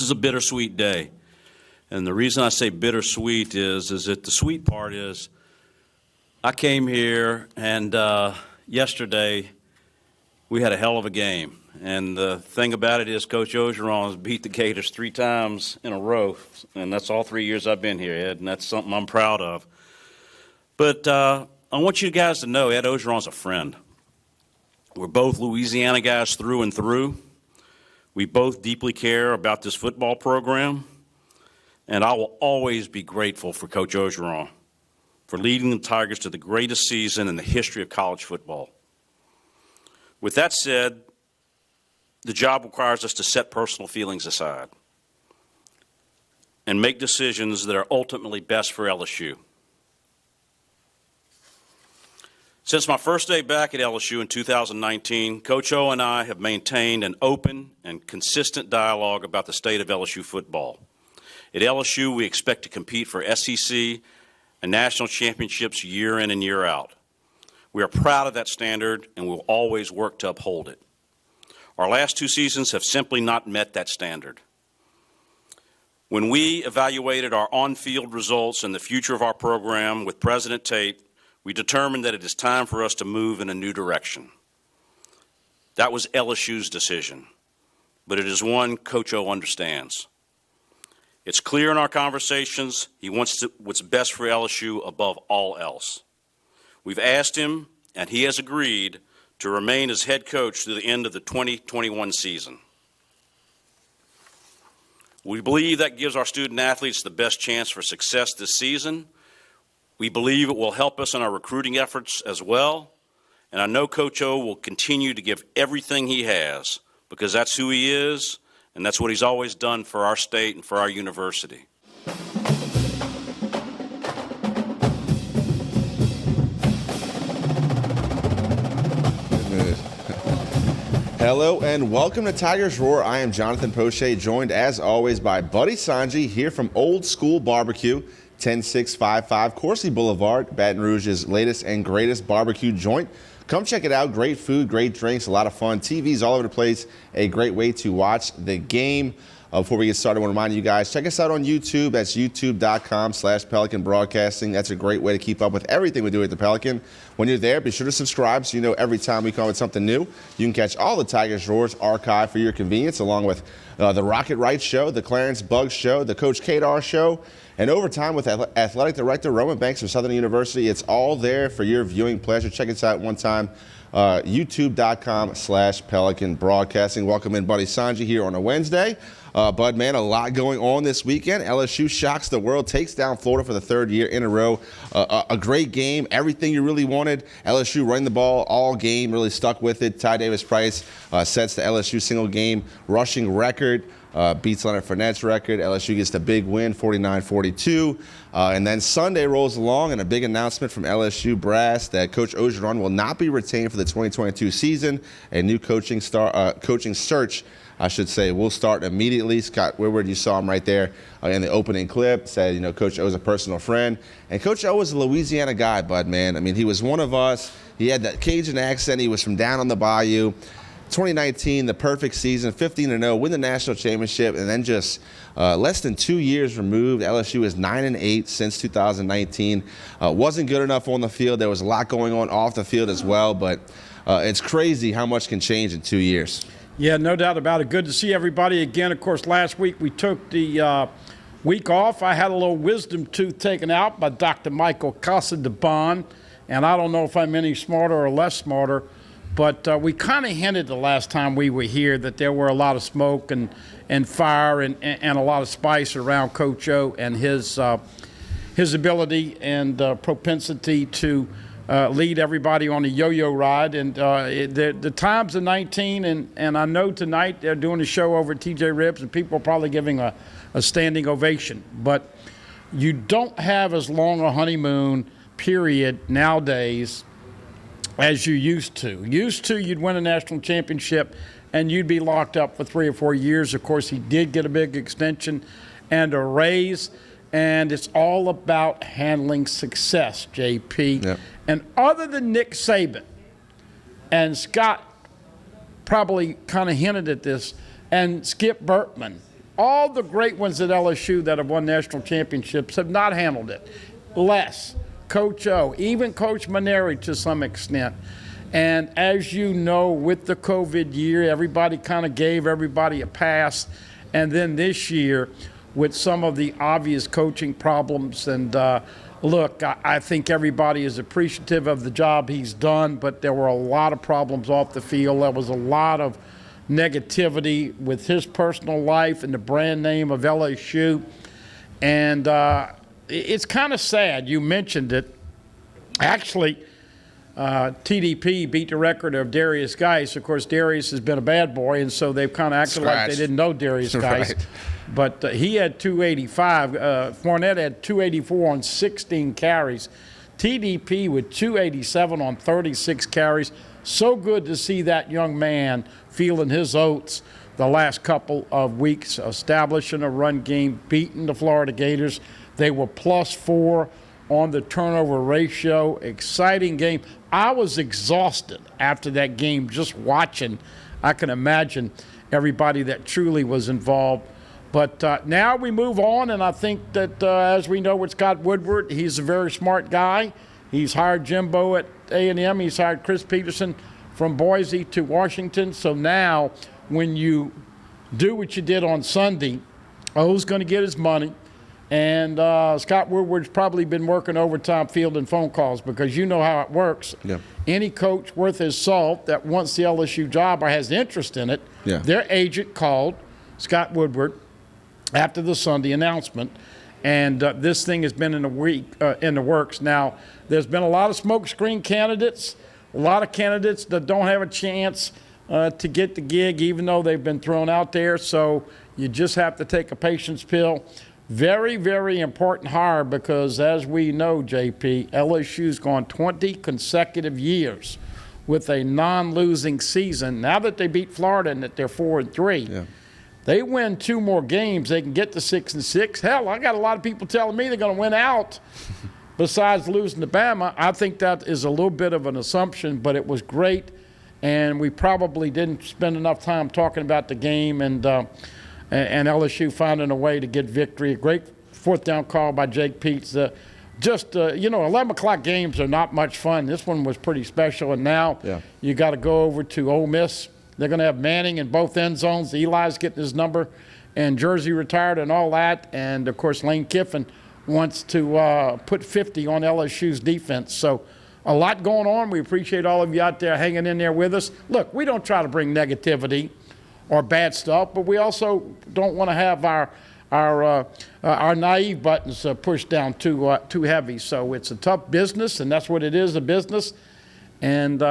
is a bittersweet day. And the reason I say bittersweet is that the sweet part is I came here and yesterday we had a hell of a game. And the thing about it is Coach Ogeron has beat the Gators 3 times in a row, and that's all 3 years I've been here, Ed, and that's something I'm proud of. But I want you guys to know Ed Ogeron's a friend. We're both Louisiana guys through and through. We both deeply care about this football program, and I will always be grateful for Coach Ogeron for leading the Tigers to the greatest season in the history of college football. With that said, the job requires us to set personal feelings aside and make decisions that are ultimately best for LSU. Since my first day back at LSU in 2019, Coach O and I have maintained an open and consistent dialogue about the state of LSU football. At LSU, we expect to compete for SEC and national championships year in and year out. We are proud of that standard and will always work to uphold it. Our last 2 seasons have simply not met that standard. When we evaluated our on-field results and the future of our program with President Tate, we determined that it is time for us to move in a new direction. That was LSU's decision, but it is one Coach O understands. It's clear in our conversations he wants what's best for LSU above all else. We've asked him, and he has agreed, to remain as head coach through the end of the 2021 season. We believe that gives our student athletes the best chance for success this season. We believe it will help us in our recruiting efforts as well, and I know Coach O will continue to give everything he has because that's who he is, and that's what he's always done for our state and for our university. Hello and welcome to Tigers Roar. I am Jonathan Poche, joined as always by Buddy Songy here from Old School Barbecue, 10655 Coursey Boulevard, Baton Rouge's latest and greatest barbecue joint. Come check it out. Great food, great drinks, a lot of fun. TVs all over the place. A great way to watch the game. Before we get started, I want to remind you guys, check us out on YouTube. That's youtube.com/Pelican Broadcasting. That's a great way to keep up with everything we do at the Pelican. When you're there, be sure to subscribe so you know every time we come with something new. You can catch all the Tigers Roars archived for your convenience, along with the Rocket Right Show, the Clarence Buggs Show, the Coach Kadar Show, and Overtime with Athletic Director Roman Banks from Southern University. It's all there for your viewing pleasure. Check us out one time. YouTube.com/Pelican Broadcasting. Welcome in Buddy Songy here on a Wednesday. Bud, man, a lot going on this weekend. LSU shocks the world, takes down Florida for the 3rd year in a row. A great game, everything you really wanted. LSU running the ball all game, really stuck with it. Ty Davis-Price sets the LSU single game rushing record. Beats Leonard Fournette's record. LSU gets the big win, 49-42. And then Sunday rolls along, and a big announcement from LSU brass that Coach Ogeron will not be retained for the 2022 season. A new coaching search, I should say, will start immediately. Scott Woodward, you saw him right there in the opening clip, said, Coach O is a personal friend. And Coach O was a Louisiana guy, Bud, man. I mean, he was one of us. He had that Cajun accent. He was from down on the bayou. 2019, the perfect season, 15-0, win the national championship, and then just less than 2 years removed. LSU is 9-8 since 2019. Wasn't good enough on the field. There was a lot going on off the field as well, but it's crazy how much can change in 2 years. Yeah, no doubt about it. Good to see everybody again. Of course, last week we took the week off. I had a little wisdom tooth taken out by Dr. Michael Casadebon, and I don't know if I'm any smarter or less smarter, but we kind of hinted the last time we were here that there were a lot of smoke and fire and a lot of spice around Coach O and his ability and propensity to lead everybody on a yo-yo ride. And the times of 19, and I know tonight they're doing a show over at TJ Ribs, and people are probably giving a standing ovation. But you don't have as long a honeymoon period nowadays as you used to. You'd win a national championship and you'd be locked up for 3 or 4 years. Of course, he did get a big extension and a raise, and it's all about handling success, JP. Yep. And other than Nick Saban, and Scott probably kind of hinted at this, and Skip Bertman All the great ones at LSU that have won national championships have not handled it. Les, Coach O, even Coach Maneri to some extent. And as you know, with the COVID year, everybody kind of gave everybody a pass. And then this year, with some of the obvious coaching problems. And look, I think everybody is appreciative of the job he's done, but there were a lot of problems off the field. There was a lot of negativity with his personal life and the brand name of LSU. And it's kind of sad. You mentioned it. Actually, TDP beat the record of Darius Geis. Of course, Darius has been a bad boy, and so they've kind of acted like they didn't know Darius Geis. Right. But he had 285. Fournette had 284 on 16 carries. TDP with 287 on 36 carries. So good to see that young man feeling his oats the last couple of weeks, establishing a run game, beating the Florida Gators. They were +4 on the turnover ratio. Exciting game. I was exhausted after that game just watching. I can imagine everybody that truly was involved. But now we move on, and I think that as we know with Scott Woodward, he's a very smart guy. He's hired Jimbo at A&M. He's hired Chris Peterson from Boise to Washington. So now when you do what you did on Sunday, O's going to get his money. And Scott Woodward's probably been working overtime fielding phone calls because you know how it works. Yeah. Any coach worth his salt that wants the LSU job or has interest in it, their agent called Scott Woodward after the Sunday announcement. And this thing has been in the works. Now, there's been a lot of smokescreen candidates, a lot of candidates that don't have a chance to get the gig, even though they've been thrown out there. So you just have to take a patience pill. Very, very important hire because, as we know, JP, LSU's gone 20 consecutive years with a non-losing season. Now that they beat Florida and that they're 4-3, they win 2 more games, they can get to 6-6. Hell, I got a lot of people telling me they're going to win out besides losing to Bama. I think that is a little bit of an assumption, but it was great, and we probably didn't spend enough time talking about the game and LSU finding a way to get victory. A great fourth down call by Jake Peets. 11 o'clock games are not much fun. This one was pretty special, and now you got to go over to Ole Miss. They're going to have Manning in both end zones. Eli's getting his number and jersey retired and all that. And, of course, Lane Kiffin wants to put 50 on LSU's defense. So a lot going on. We appreciate all of you out there hanging in there with us. Look, we don't try to bring negativity or bad stuff, but we also don't want to have our naive buttons pushed down too heavy. So it's a tough business, and that's what it is, a business. And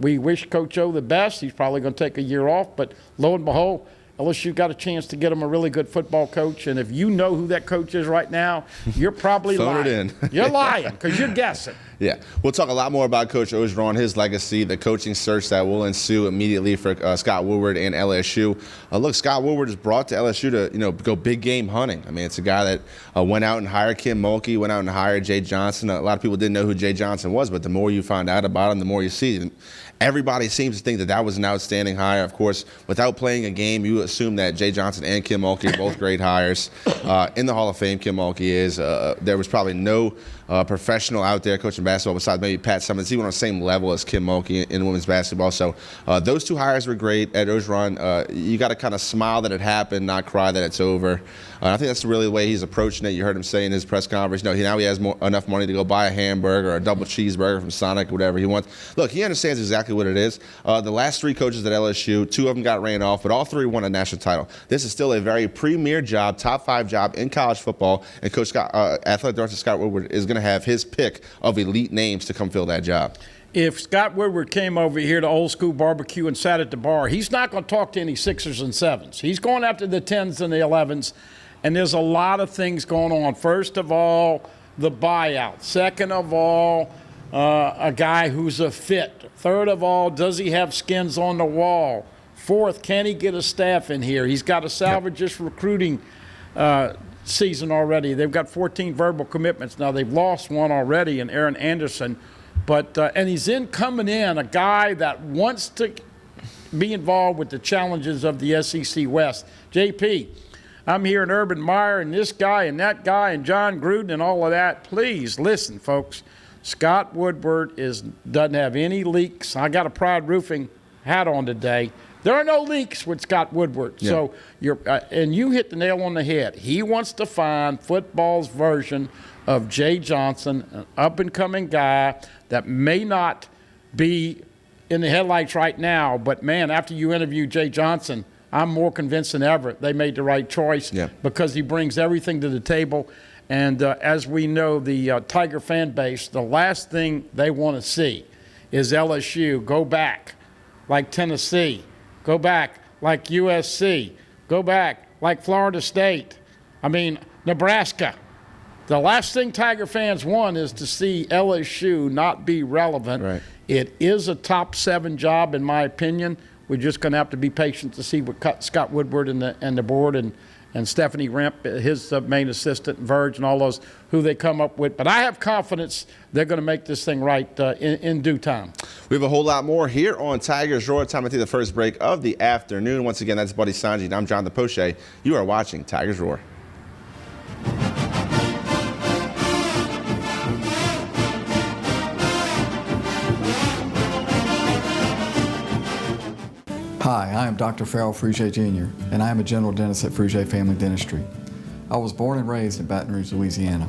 we wish Coach O the best. He's probably going to take a year off, but lo and behold, LSU got a chance to get him a really good football coach. And if you know who that coach is right now, you're probably Phone lying. it in. You're lying because you're guessing. Yeah, we'll talk a lot more about Coach Orgeron, his legacy, the coaching search that will ensue immediately for Scott Woodward and LSU. Look, Scott Woodward is brought to LSU to go big game hunting. I mean, it's a guy that went out and hired Kim Mulkey, went out and hired Jay Johnson. A lot of people didn't know who Jay Johnson was, but the more you find out about him, the more you see him. Everybody seems to think that was an outstanding hire. Of course, without playing a game, you assume that Jay Johnson and Kim Mulkey are both great hires. In the Hall of Fame, Kim Mulkey is. There was probably no professional out there coaching basketball besides maybe Pat Summitt. He went on the same level as Kim Mulkey in women's basketball. So those 2 hires were great. At Orgeron, you got to kind of smile that it happened, not cry that it's over. I think that's really the way he's approaching it. You heard him say in his press conference, now he has enough money to go buy a hamburger or a double cheeseburger from Sonic, whatever he wants. Look, he understands exactly what it is. The last 3 coaches at LSU, 2 of them got ran off, but all 3 won a national title. This is still a very premier job, top 5 job in college football, and Coach Scott, Athletic Director Scott Woodward is going to have his pick of elite names to come fill that job. If Scott Woodward came over here to Old School Barbecue and sat at the bar, he's not going to talk to any 6s and 7s. He's going after the 10s and the 11s, and there's a lot of things going on. First of all, the buyout. Second of all, a guy who's a fit. Third of all, does he have skins on the wall? Fourth, can he get a staff in here? He's got to salvage this recruiting season already. They've got 14 verbal commitments. Now, they've lost one already in Aaron Anderson. But and he's coming in, a guy that wants to be involved with the challenges of the SEC West. JP, I'm hearing Urban Meyer and this guy and that guy and John Gruden and all of that. Please listen, folks. Scott Woodward doesn't have any leaks. I got a Pride Roofing hat on today. There are no leaks with Scott Woodward. Yeah. So and you hit the nail on the head. He wants to find football's version of Jay Johnson, an up-and-coming guy that may not be in the headlights right now, but, man, after you interview Jay Johnson, I'm more convinced than ever they made the right choice because he brings everything to the table. And as we know, the Tiger fan base, the last thing they want to see is LSU go back like Tennessee, go back like USC, go back like Florida State. I mean, Nebraska. The last thing Tiger fans want is to see LSU not be relevant. Right. It is a top 7 job, in my opinion. We're just going to have to be patient to see what Scott Woodward and the board and Stephanie Remp, his main assistant, and Verge and all those, who they come up with. But I have confidence they're going to make this thing right in due time. We have a whole lot more here on Tigers Roar. Time to take the first break of the afternoon. Once again, that's Buddy Songy, and I'm Jonathan Poche. You are watching Tigers Roar. Hi, I am Dr. Farrell Frugier Jr., and I am a general dentist at Frugier Family Dentistry. I was born and raised in Baton Rouge, Louisiana.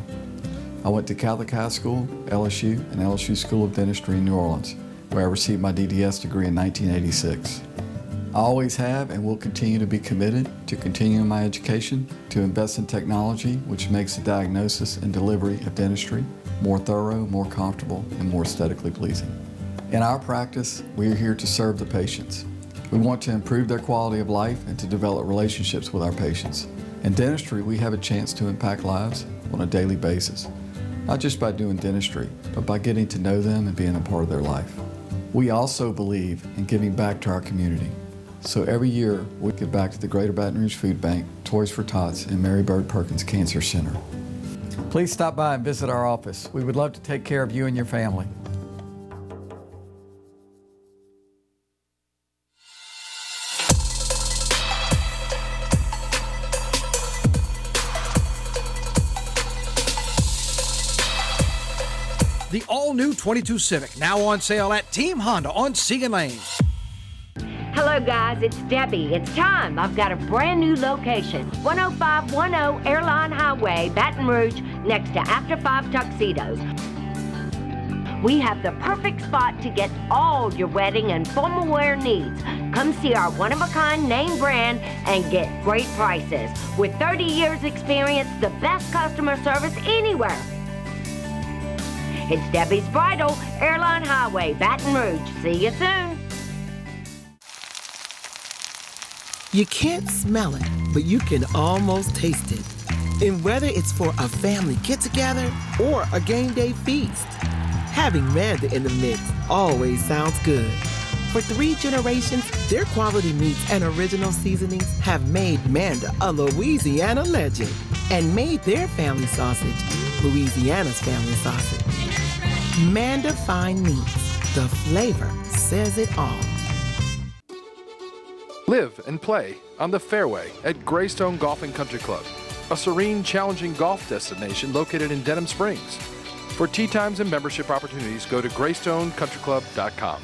I went to Catholic High School, LSU, and LSU School of Dentistry in New Orleans, where I received my DDS degree in 1986. I always have and will continue to be committed to continuing my education, to invest in technology which makes the diagnosis and delivery of dentistry more thorough, more comfortable, and more aesthetically pleasing. In our practice, we are here to serve the patients. We want to improve their quality of life and to develop relationships with our patients. In dentistry, we have a chance to impact lives on a daily basis, not just by doing dentistry, but by getting to know them and being a part of their life. We also believe in giving back to our community. So every year, we give back to the Greater Baton Rouge Food Bank, Toys for Tots, and Mary Bird Perkins Cancer Center. Please stop by and visit our office. We would love to take care of you and your family. The all-new 22 Civic, now on sale at Team Honda on Siegen Lane. Hello guys, it's Debbie. It's time. I've got a brand new location. 10510 Airline Highway, Baton Rouge, next to After 5 Tuxedos. We have the perfect spot to get all your wedding and formal wear needs. Come see our one-of-a-kind name brand and get great prices. With 30 years experience, the best customer service anywhere. It's Debbie's Bridal, Airline Highway, Baton Rouge. See you soon. You can't smell it, but you can almost taste it. And whether it's for a family get-together or a game day feast, having Manda in the mix always sounds good. For 3 generations, their quality meats and original seasonings have made Manda a Louisiana legend and made their family sausage Louisiana's family sausage. Manda Fine Meats. The flavor says it all. Live and play on the fairway at Greystone Golf and Country Club, a serene, challenging golf destination located in Denham Springs. For tee times and membership opportunities, go to GreystoneCountryClub.com.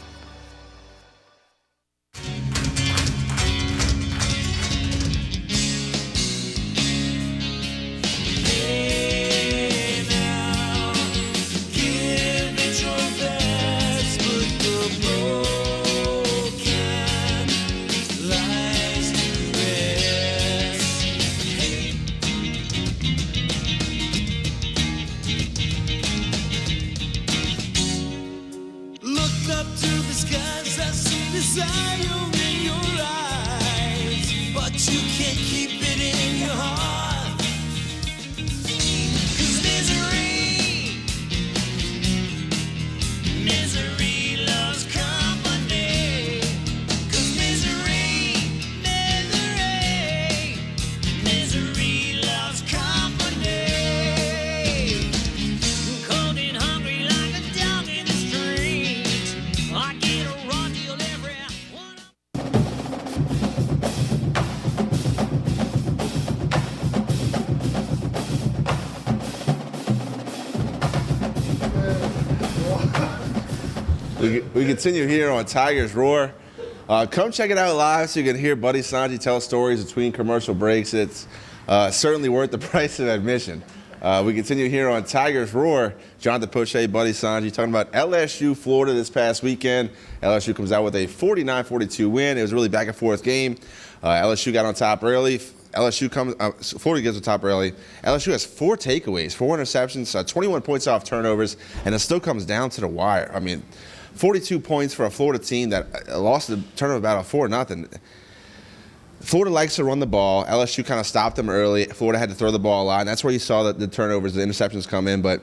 We continue here on Tigers Roar. Come check it out live so you can hear Buddy Songy tell stories between commercial breaks. It's certainly worth the price of admission. We continue here on Tigers Roar. Jonathan Poche, Buddy Songy, talking about LSU, Florida this past weekend. LSU comes out with a 49-42 win. It was a really back and forth game. LSU got on top early. Florida gets on top early. LSU has 4 takeaways, 4 interceptions, 21 points off turnovers, and it still comes down to the wire. I mean, 42 points for a Florida team that lost the turnover battle 4-0. Florida likes to run the ball. LSU kind of stopped them early. Florida had to throw the ball a lot, and that's where you saw the turnovers, the interceptions come in. But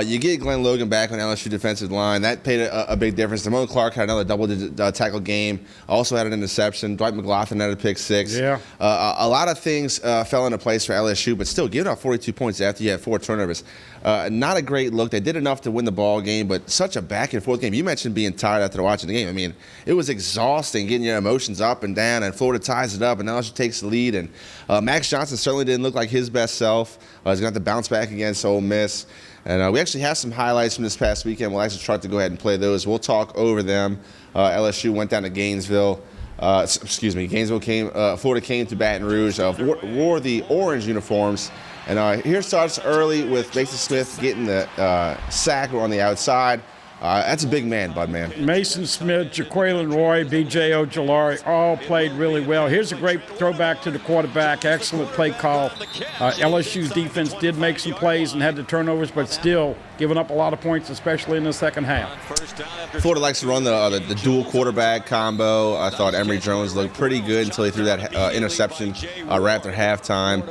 you get Glenn Logan back on LSU defensive line. That paid a big difference. Damone Clark had another double-digit tackle game. Also had an interception. Dwight McLaughlin had a pick 6. Yeah. A lot of things fell into place for LSU, but still giving up 42 points after you had 4 turnovers. Not a great look. They did enough to win the ball game, but such a back-and-forth game. You mentioned being tired after watching the game. I mean, it was exhausting getting your emotions up and down, and Florida ties it up, and LSU takes the lead. And Max Johnson certainly didn't look like his best self. He's going to have to bounce back against Ole Miss. And we actually have some highlights from this past weekend. We'll actually try to go ahead and play those. We'll talk over them. LSU went down to Gainesville. Florida came to Baton Rouge, wore the orange uniforms. And here starts early with Mason Smith getting the sack on the outside. That's a big man, Bud, man. Mason Smith, Jaquelin Roy, B.J. Ojolari all played really well. Here's a great throwback to the quarterback. Excellent play call. LSU's defense did make some plays and had the turnovers, but still giving up a lot of points, especially in the second half. Florida likes to run the dual quarterback combo. I thought Emory Jones looked pretty good until he threw that interception right after halftime.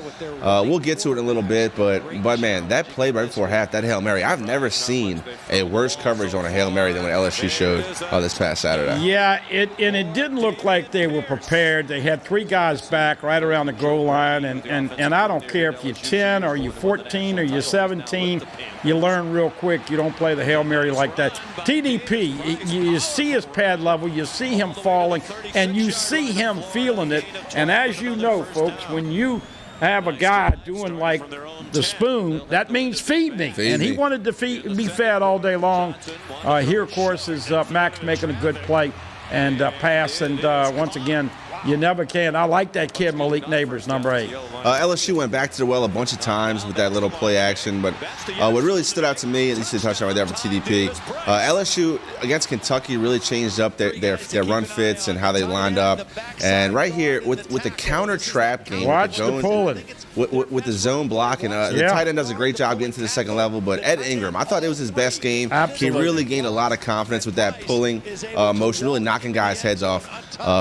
We'll get to it in a little bit, but man, that play right before half, that Hail Mary, I've never seen a worse coverage on a Hail Mary than what LSU showed this past Saturday. Yeah, it didn't look like they were prepared. They had 3 guys back right around the goal line, and I don't care if you're 10 or you're 14 or you're 17, you learn real quick. You don't play the Hail Mary like that. TDP, you see his pad level, you see him falling, and you see him feeling it. And as you know, folks, when you have a guy doing like the spoon, that means feed me. He wanted to be fed all day long. Here, of course, is Max making a good play and pass. And once again, you never can. I like that kid, Malik Neighbors, number 8. LSU went back to the well a bunch of times with that little play action, but what really stood out to me, at least the touchdown right there for TDP, LSU against Kentucky really changed up their run fits and how they lined up. And right here, with the counter trap game, watch the pulling. With the zone blocking, the tight end does a great job getting to the second level, but Ed Ingram, I thought it was his best game. Absolutely. He really gained a lot of confidence with that pulling motion, really knocking guys' heads off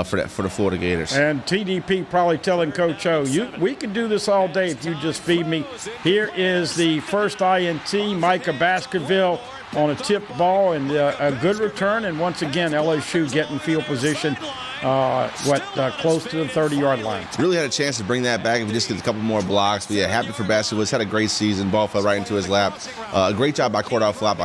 for the Florida Gators. And TDP probably telling Coach O, we can do this all day if you just feed me. Here is the first INT, Micah Baskerville on a tipped ball and a good return. And once again, LSU getting field position, close to the 30-yard line. Really had a chance to bring that back if he just gets a couple more blocks. But yeah, happy for Baskerville. He's had a great season. Ball fell right into his lap. A great job by Cordell Flott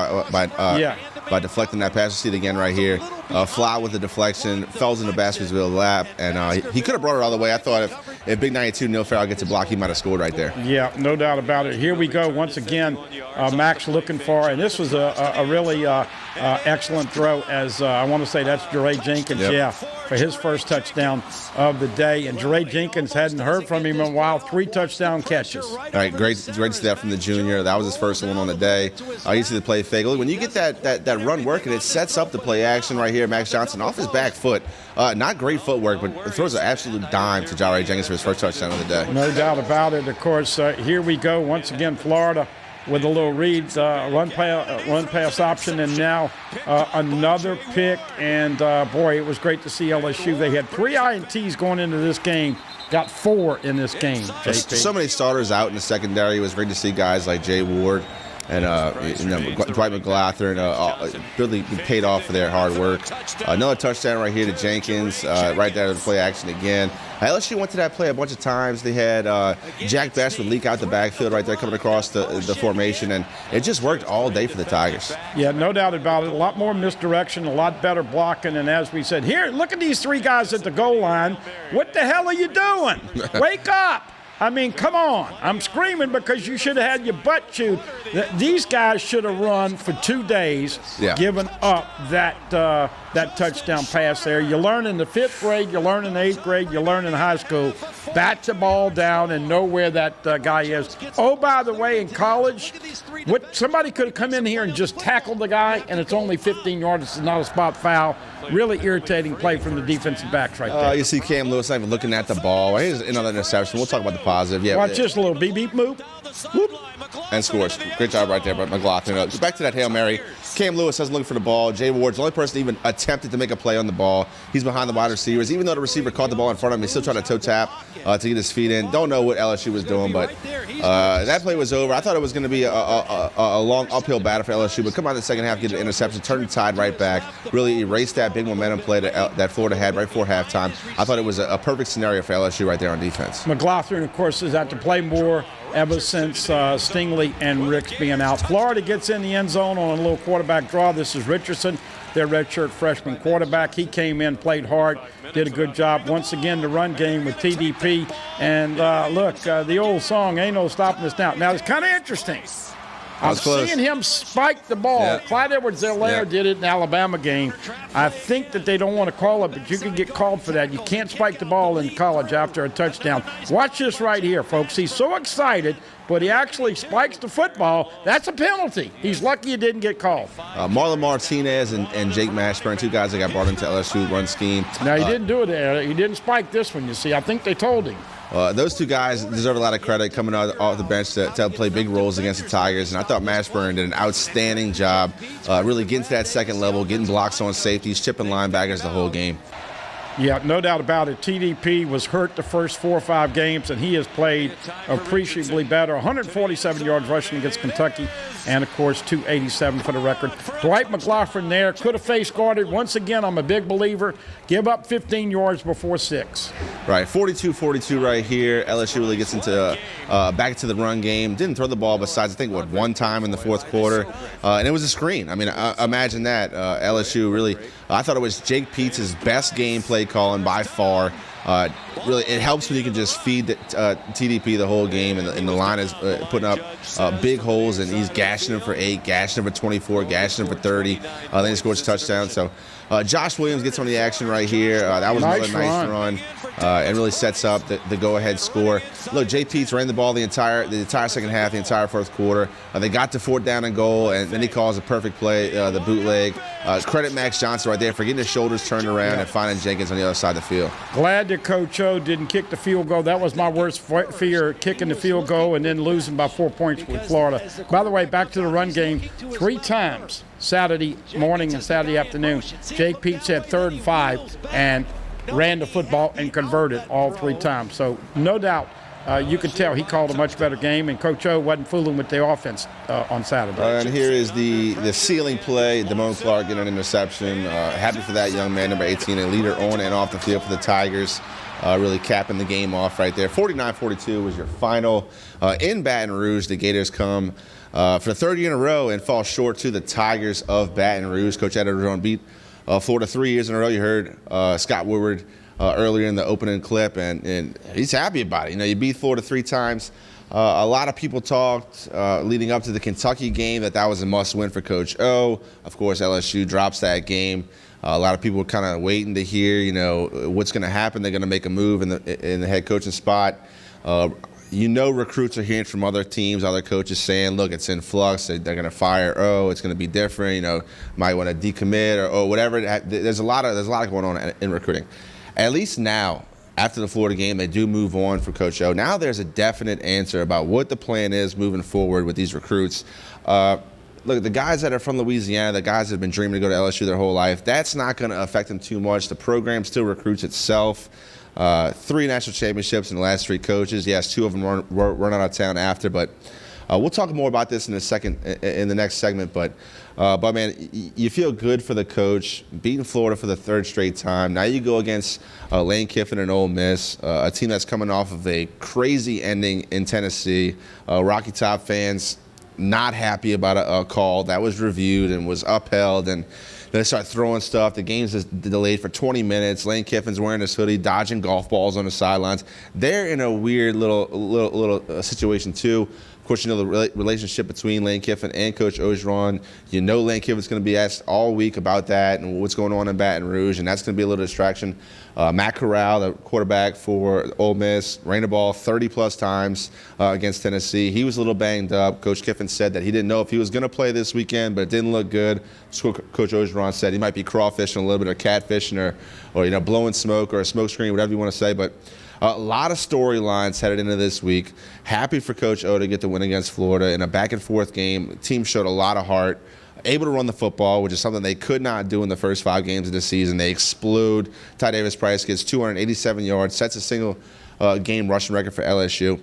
by deflecting that pass. You see it again right here. Flott with the deflection, falls into Baskerville's lap, and he could have brought it all the way. I thought if Big 92 Neil Farrell gets a block, he might have scored right there. Yeah, no doubt about it. Here we go once again. Max looking for, and this was a really excellent throw. As I want to say, that's Jeray Jenkins. Yep. Yeah, for his first touchdown of the day. And Jeray Jenkins hadn't heard from him in a while. 3 touchdown catches. All right, great to see that from the junior. That was his first one on the day. You see the play fake. When you get that run working, it sets up the play action right here. Max Johnson off his back foot. Not great footwork, but throws an absolute dime to Jeray Jenkins for his first touchdown of the day. No doubt about it. Of course, here we go once again. Florida with a little read, run pass option, and now another pick. And boy, it was great to see LSU. They had 3 INTs going into this game. Got 4 in this game. JP. So many starters out in the secondary. It was great to see guys like Jay Ward and Dwight McLaughlin really paid off for their hard work. Another touchdown right here to Jenkins, right there to the play action again. LSU went to that play a bunch of times. They had Jack Best would leak out the backfield right there coming across the formation, and it just worked all day for the Tigers. Yeah, no doubt about it. A lot more misdirection, a lot better blocking, and as we said, here, look at these 3 guys at the goal line. What the hell are you doing? Wake up! I mean, come on. I'm screaming because you should have had your butt chewed. These guys should have run for 2 days, giving up that touchdown pass there. You learn in the 5th grade, you learn in the 8th grade, you learn in high school. Bat the ball down and know where that guy is. Oh, by the way, in college, somebody could have come in here and just tackled the guy, and it's only 15 yards. It's not a spot foul. Really irritating play from the defensive backs right there. You see Cam Lewis not even looking at the ball. Here's another interception. We'll talk about the positive. Yeah, watch this little beep move. Whoop. And scores. Great job right there by McLaughlin. Back to that Hail Mary. Cam Lewis doesn't look for the ball. Jay Ward's the only person even attempted to make a play on the ball. He's behind the wide receivers. Even though the receiver caught the ball in front of him, he's still trying to toe tap to get his feet in. Don't know what LSU was doing, but that play was over. I thought it was going to be a long uphill battle for LSU, but come on in the second half, get an interception, turn the tide right back, really erase that big momentum play that Florida had right before halftime. I thought it was a perfect scenario for LSU right there on defense. McLaughlin, of course, has had to play more ever since Stingley and Ricks being out. Florida gets in the end zone on a little quarterback draw. This is Richardson, their redshirt freshman quarterback. He came in, played hard, did a good job. Once again, the run game with TDP. And look, the old song, ain't no stopping us now. Now, it's kind of interesting. I'm seeing him spike the ball. Yeah. Clyde Edwards-Helaire did it in the Alabama game. I think that they don't want to call it, but you can get called for that. You can't spike the ball in college after a touchdown. Watch this right here, folks. He's so excited, but he actually spikes the football. That's a penalty. He's lucky it didn't get called. Marlon Martinez and Jake Mashburn, 2 guys that got brought into LSU run scheme. Now, he didn't do it there. He didn't spike this one, you see. I think they told him. Those 2 guys deserve a lot of credit coming off the bench to play big roles against the Tigers. And I thought Mashburn did an outstanding job really getting to that second level, getting blocks on safeties, chipping linebackers the whole game. Yeah, no doubt about it. TDP was hurt the first 4 or 5 games, and he has played appreciably better. 147 yards rushing against Kentucky, and, of course, 287 for the record. Dwight McLaughlin there could have face guarded. Once again, I'm a big believer. Give up 15 yards before 6. Right, 42-42 right here. LSU really gets into back to the run game. Didn't throw the ball besides, I think, one time in the fourth quarter. And it was a screen. I mean, imagine that. LSU really, I thought it was Jake Peets' best game play calling by far. Really, it helps when you can just feed TDP the whole game, and the line is putting up big holes, and he's gashing him for 8, gashing him for 24, gashing him for 30. Then he scores a touchdown. So Josh Williams gets on the action right here. That was another nice run. And really sets up the go-ahead score. Look, Jay Peets ran the ball the entire second half, the entire fourth quarter. They got to 4th down and goal, and then he calls a perfect play, the bootleg. Credit Max Johnson right there for getting his shoulders turned around and finding Jenkins on the other side of the field. Glad that Coach O didn't kick the field goal. That was my worst fear, kicking the field goal and then losing by 4 points with Florida. By the way, back to the run game, 3 times Saturday morning and Saturday afternoon. Jake Peets had 3rd and 5 and ran the football and converted all 3 times. So no doubt you could tell he called a much better game, and Coach O wasn't fooling with the offense on Saturday. And here is the ceiling play. Damone Clark getting an interception. Happy for that young man, number 18, a leader on and off the field for the Tigers. Really capping the game off right there. 49-42 was your final. In Baton Rouge, the Gators come for the 3rd year in a row and fall short to the Tigers of Baton Rouge. Coach Ederson beat Florida 3 years in a row. You heard Scott Woodward earlier in the opening clip, and he's happy about it. You know, you beat Florida 3 times. A lot of people talked leading up to the Kentucky game that was a must-win for Coach O. Of course, LSU drops that game. A lot of people were kind of waiting to hear, you know, what's going to happen. They're going to make a move in the head coaching spot. Recruits are hearing from other teams, other coaches saying, look, it's in flux. They're going to fire O. It's going to be different. You know, might want to decommit or whatever. There's a lot going on in recruiting. At least now, after the Florida game, they do move on for Coach O. Now there's a definite answer about what the plan is moving forward with these recruits. Look, the guys that are from Louisiana, the guys that have been dreaming to go to LSU their whole life, that's not going to affect them too much. The program still recruits itself. 3 national championships in the last 3 coaches. Yes, 2 of them run out of town after, but we'll talk more about this in the next segment. But man, you feel good for the coach, beating Florida for the 3rd straight time. Now you go against Lane Kiffin and Ole Miss, a team that's coming off of a crazy ending in Tennessee. Rocky Top fans not happy about a call that was reviewed and was upheld, and They start throwing stuff. The game's just delayed for 20 minutes. Lane Kiffin's wearing his hoodie, dodging golf balls on the sidelines. They're in a weird little situation too. Of course, you know the relationship between Lane Kiffin and Coach Orgeron. You know Lane Kiffin's going to be asked all week about that and what's going on in Baton Rouge, and that's going to be a little distraction. Matt Corral, the quarterback for Ole Miss, ran the ball 30-plus times against Tennessee. He was a little banged up. Coach Kiffin said that he didn't know if he was going to play this weekend, but it didn't look good. So Coach Orgeron said he might be crawfishing a little bit, or catfishing, or blowing smoke, or a smoke screen, whatever you want to say. But a lot of storylines headed into this week. Happy for Coach O to get the win against Florida in a back-and-forth game. The team showed a lot of heart, able to run the football, which is something they could not do in the first 5 games of the season. They explode. Ty Davis-Price gets 287 yards, sets a single-game rushing record for LSU.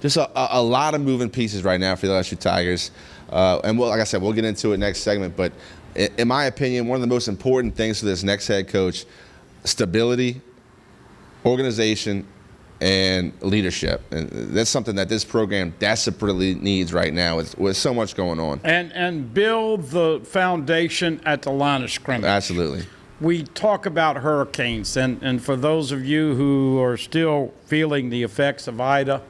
Just a lot of moving pieces right now for the LSU Tigers. And like I said, we'll get into it next segment. But in my opinion, one of the most important things for this next head coach, stability, organization, and leadership. And that's something that this program desperately needs right now with so much going on. And build the foundation at the line of scrimmage. Absolutely. We talk about hurricanes, and for those of you who are still feeling the effects of Ida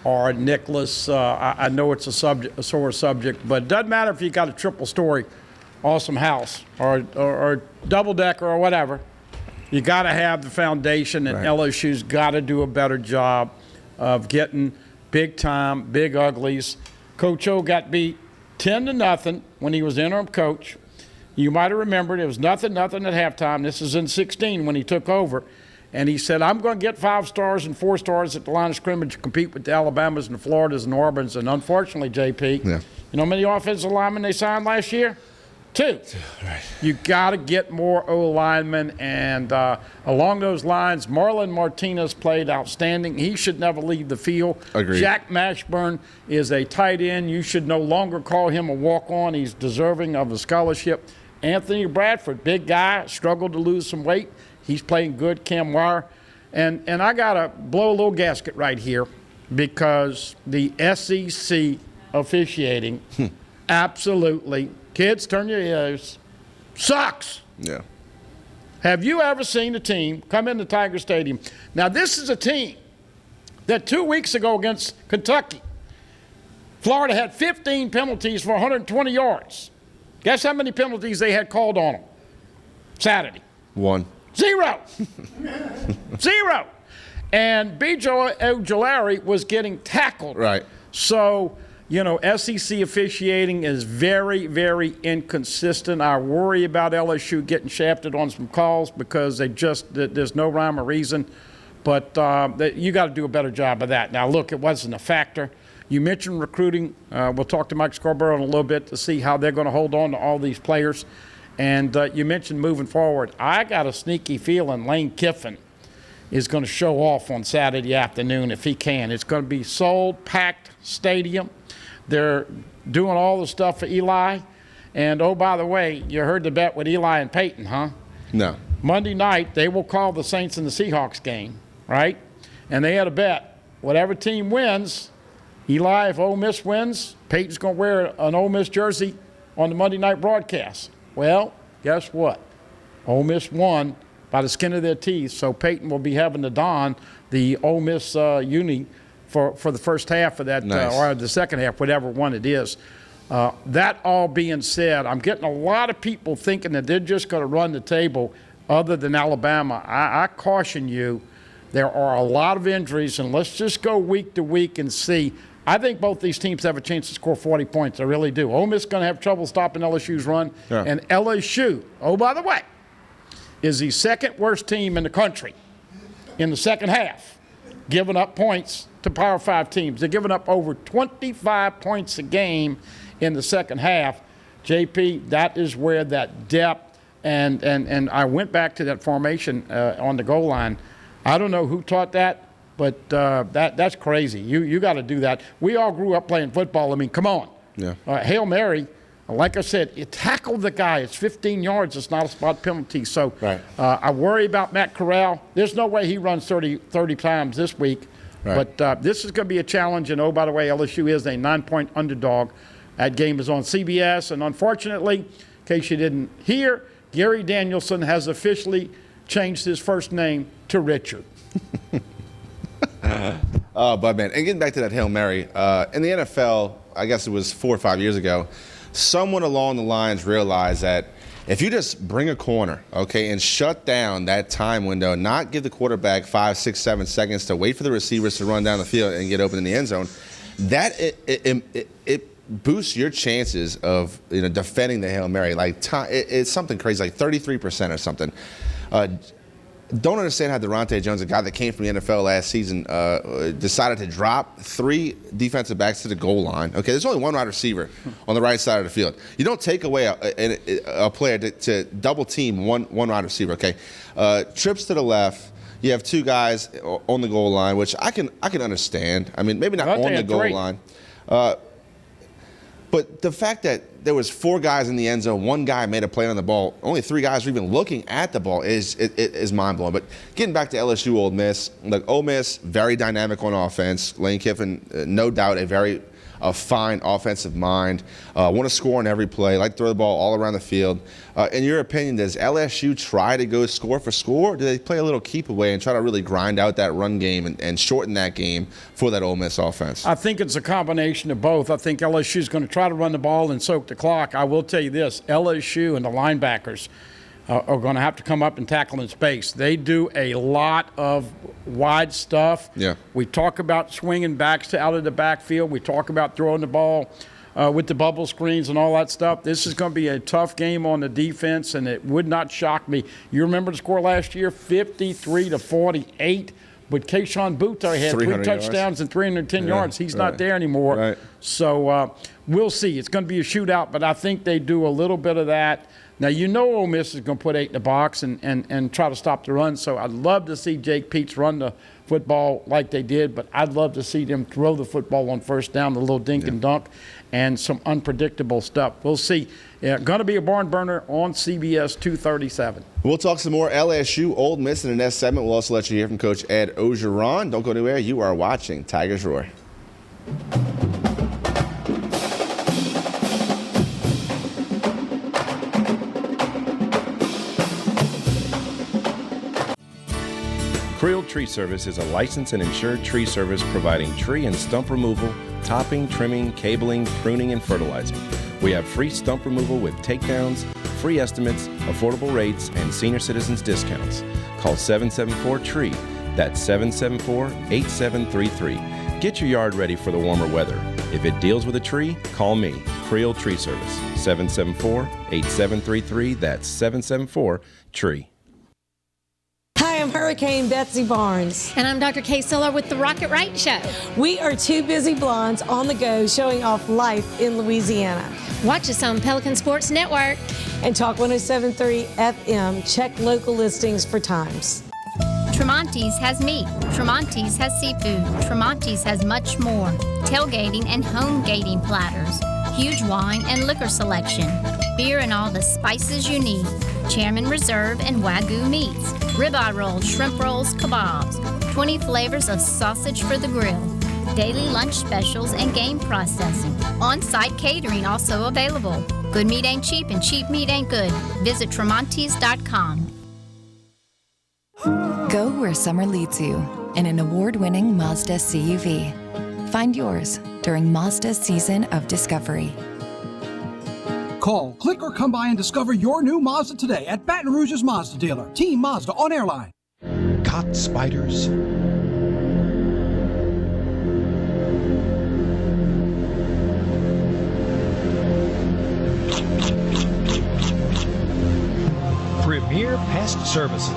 or Nicholas, I know it's a sore subject, but it doesn't matter if you got a triple-story awesome house or double-decker or whatever. You got to have the foundation, and right. LSU's got to do a better job of getting big-time, big uglies. Coach O got beat 10-0 when he was interim coach. You might have remembered it was 0-0 at halftime. This is in 16 when he took over. And he said, I'm going to get 5 stars and 4 stars at the line of scrimmage to compete with the Alabamas and the Floridas and the Auburn's. And unfortunately, JP, you know how many offensive linemen they signed last year? 2. Right. You got to get more O-linemen, and along those lines, Marlon Martinez played outstanding. He should never leave the field. Agreed. Jack Mashburn is a tight end. You should no longer call him a walk-on. He's deserving of a scholarship. Anthony Bradford, big guy, struggled to lose some weight. He's playing good. Cam Wire. And I got to blow a little gasket right here because the SEC officiating absolutely – kids, turn your ears. Sucks. Yeah. Have you ever seen a team come into Tiger Stadium? Now, this is a team that 2 weeks ago against Kentucky, Florida had 15 penalties for 120 yards. Guess how many penalties they had called on them Saturday? 1. 0. 0. And B.J. Ojulari was getting tackled. Right. So, SEC officiating is very, very inconsistent. I worry about LSU getting shafted on some calls because there's no rhyme or reason. But you got to do a better job of that. Now, look, it wasn't a factor. You mentioned recruiting. We'll talk to Mike Scarborough in a little bit to see how they're going to hold on to all these players. And you mentioned moving forward. I got a sneaky feeling Lane Kiffin is going to show off on Saturday afternoon if he can. It's going to be sold, packed stadium. They're doing all the stuff for Eli. And, oh, by the way, you heard the bet with Eli and Peyton, huh? No. Monday night, they will call the Saints and the Seahawks game, right? And they had a bet. Whatever team wins, Eli, if Ole Miss wins, Peyton's going to wear an Ole Miss jersey on the Monday night broadcast. Well, guess what? Ole Miss won by the skin of their teeth, so Peyton will be having to don the Ole Miss uni for the first half of that, nice. Or the second half, whatever one it is. That all being said, I'm getting a lot of people thinking that they're just going to run the table other than Alabama. I caution you, there are a lot of injuries, and let's just go week to week and see. I think both these teams have a chance to score 40 points. I really do. Ole Miss is going to have trouble stopping LSU's run. Yeah. And LSU, oh, by the way, is the second worst team in the country in the second half, giving up points to Power 5 teams. They're giving up over 25 points a game in the second half. JP, that is where that depth, and I went back to that formation on the goal line. I don't know who taught that, but that's crazy. You got to do that. We all grew up playing football. I mean, come on. Yeah. Hail Mary, like I said, you tackle the guy. It's 15 yards. It's not a spot penalty. So right. I worry about Matt Corral. There's no way he runs 30 times this week. Right. But this is going to be a challenge. And, oh, by the way, LSU is a 9-point underdog. That game is on CBS. And, unfortunately, case you didn't hear, Gary Danielson has officially changed his first name to Richard. Bud, man. And getting back to that Hail Mary, in the NFL, I guess it was 4 or 5 years ago, someone along the lines realized that if you just bring a corner, okay, and shut down that time window, not give the quarterback 5, 6, 7 seconds to wait for the receivers to run down the field and get open in the end zone, that it boosts your chances of defending the Hail Mary. Like it's something crazy, like 33% or something. Don't understand how Durante Jones, a guy that came from the NFL last season, decided to drop 3 defensive backs to the goal line. Okay, there's only one wide receiver on the right side of the field. You don't take away a player to double team one wide receiver. Okay, trips to the left. You have 2 guys on the goal line, which I can understand. I mean, maybe not on the goal line. But the fact that there was 4 guys in the end zone, 1 guy made a play on the ball, only 3 guys were even looking at the ball is mind-blowing. But getting back to LSU Ole Miss, like Ole Miss, very dynamic on offense. Lane Kiffin, no doubt, a fine offensive mind. Want to score on every play, like to throw the ball all around the field. In your opinion, does LSU try to go score for score, or do they play a little keep away and try to really grind out that run game and shorten that game for that Ole Miss offense? I think it's a combination of both. I think LSU is going to try to run the ball and soak the clock. I will tell you this, LSU and the linebackers are going to have to come up and tackle in space. They do a lot of wide stuff. Yeah. We talk about swinging backs to out of the backfield. We talk about throwing the ball with the bubble screens and all that stuff. This is going to be a tough game on the defense, and it would not shock me. You remember the score last year, 53-48. But Keyshawn Boutte had 3 touchdowns and 310 yards. He's not there anymore. Right. So we'll see. It's going to be a shootout, but I think they do a little bit of that. Now, Ole Miss is going to put 8 in the box and try to stop the run. So I'd love to see Jake Peets run the football like they did, but I'd love to see them throw the football on first down, the little dink and dunk, and some unpredictable stuff. We'll see. Going to be a barn burner on CBS 237. We'll talk some more LSU, Ole Miss in the next segment. We'll also let you hear from Coach Ed Ogeron. Don't go anywhere. You are watching Tigers Roar. Creel Tree Service is a licensed and insured tree service providing tree and stump removal, topping, trimming, cabling, pruning, and fertilizing. We have free stump removal with takedowns, free estimates, affordable rates, and senior citizens discounts. Call 774-TREE. That's 774-8733. Get your yard ready for the warmer weather. If it deals with a tree, call me, Creel Tree Service, 774-8733. That's 774-TREE. Hi, I'm Hurricane Betsy Barnes. And I'm Dr. Kay Siller with the Rocket Right Show. We are 2 busy blondes on the go showing off life in Louisiana. Watch us on Pelican Sports Network. And Talk 107.3 FM. Check local listings for times. Tremonti's has meat. Tremonti's has seafood. Tremonti's has much more. Tailgating and home gating platters. Huge wine and liquor selection. Beer and all the spices you need. Chairman Reserve and Wagyu meats. Ribeye rolls, shrimp rolls, kebabs. 20 flavors of sausage for the grill. Daily lunch specials and game processing. On-site catering also available. Good meat ain't cheap and cheap meat ain't good. Visit Tremonti's.com. Go where summer leads you in an award-winning Mazda CUV. Find yours during Mazda's season of discovery. Call, click, or come by and discover your new Mazda today at Baton Rouge's Mazda dealer, Team Mazda on Airline. Caught spiders? Premier Pest Services.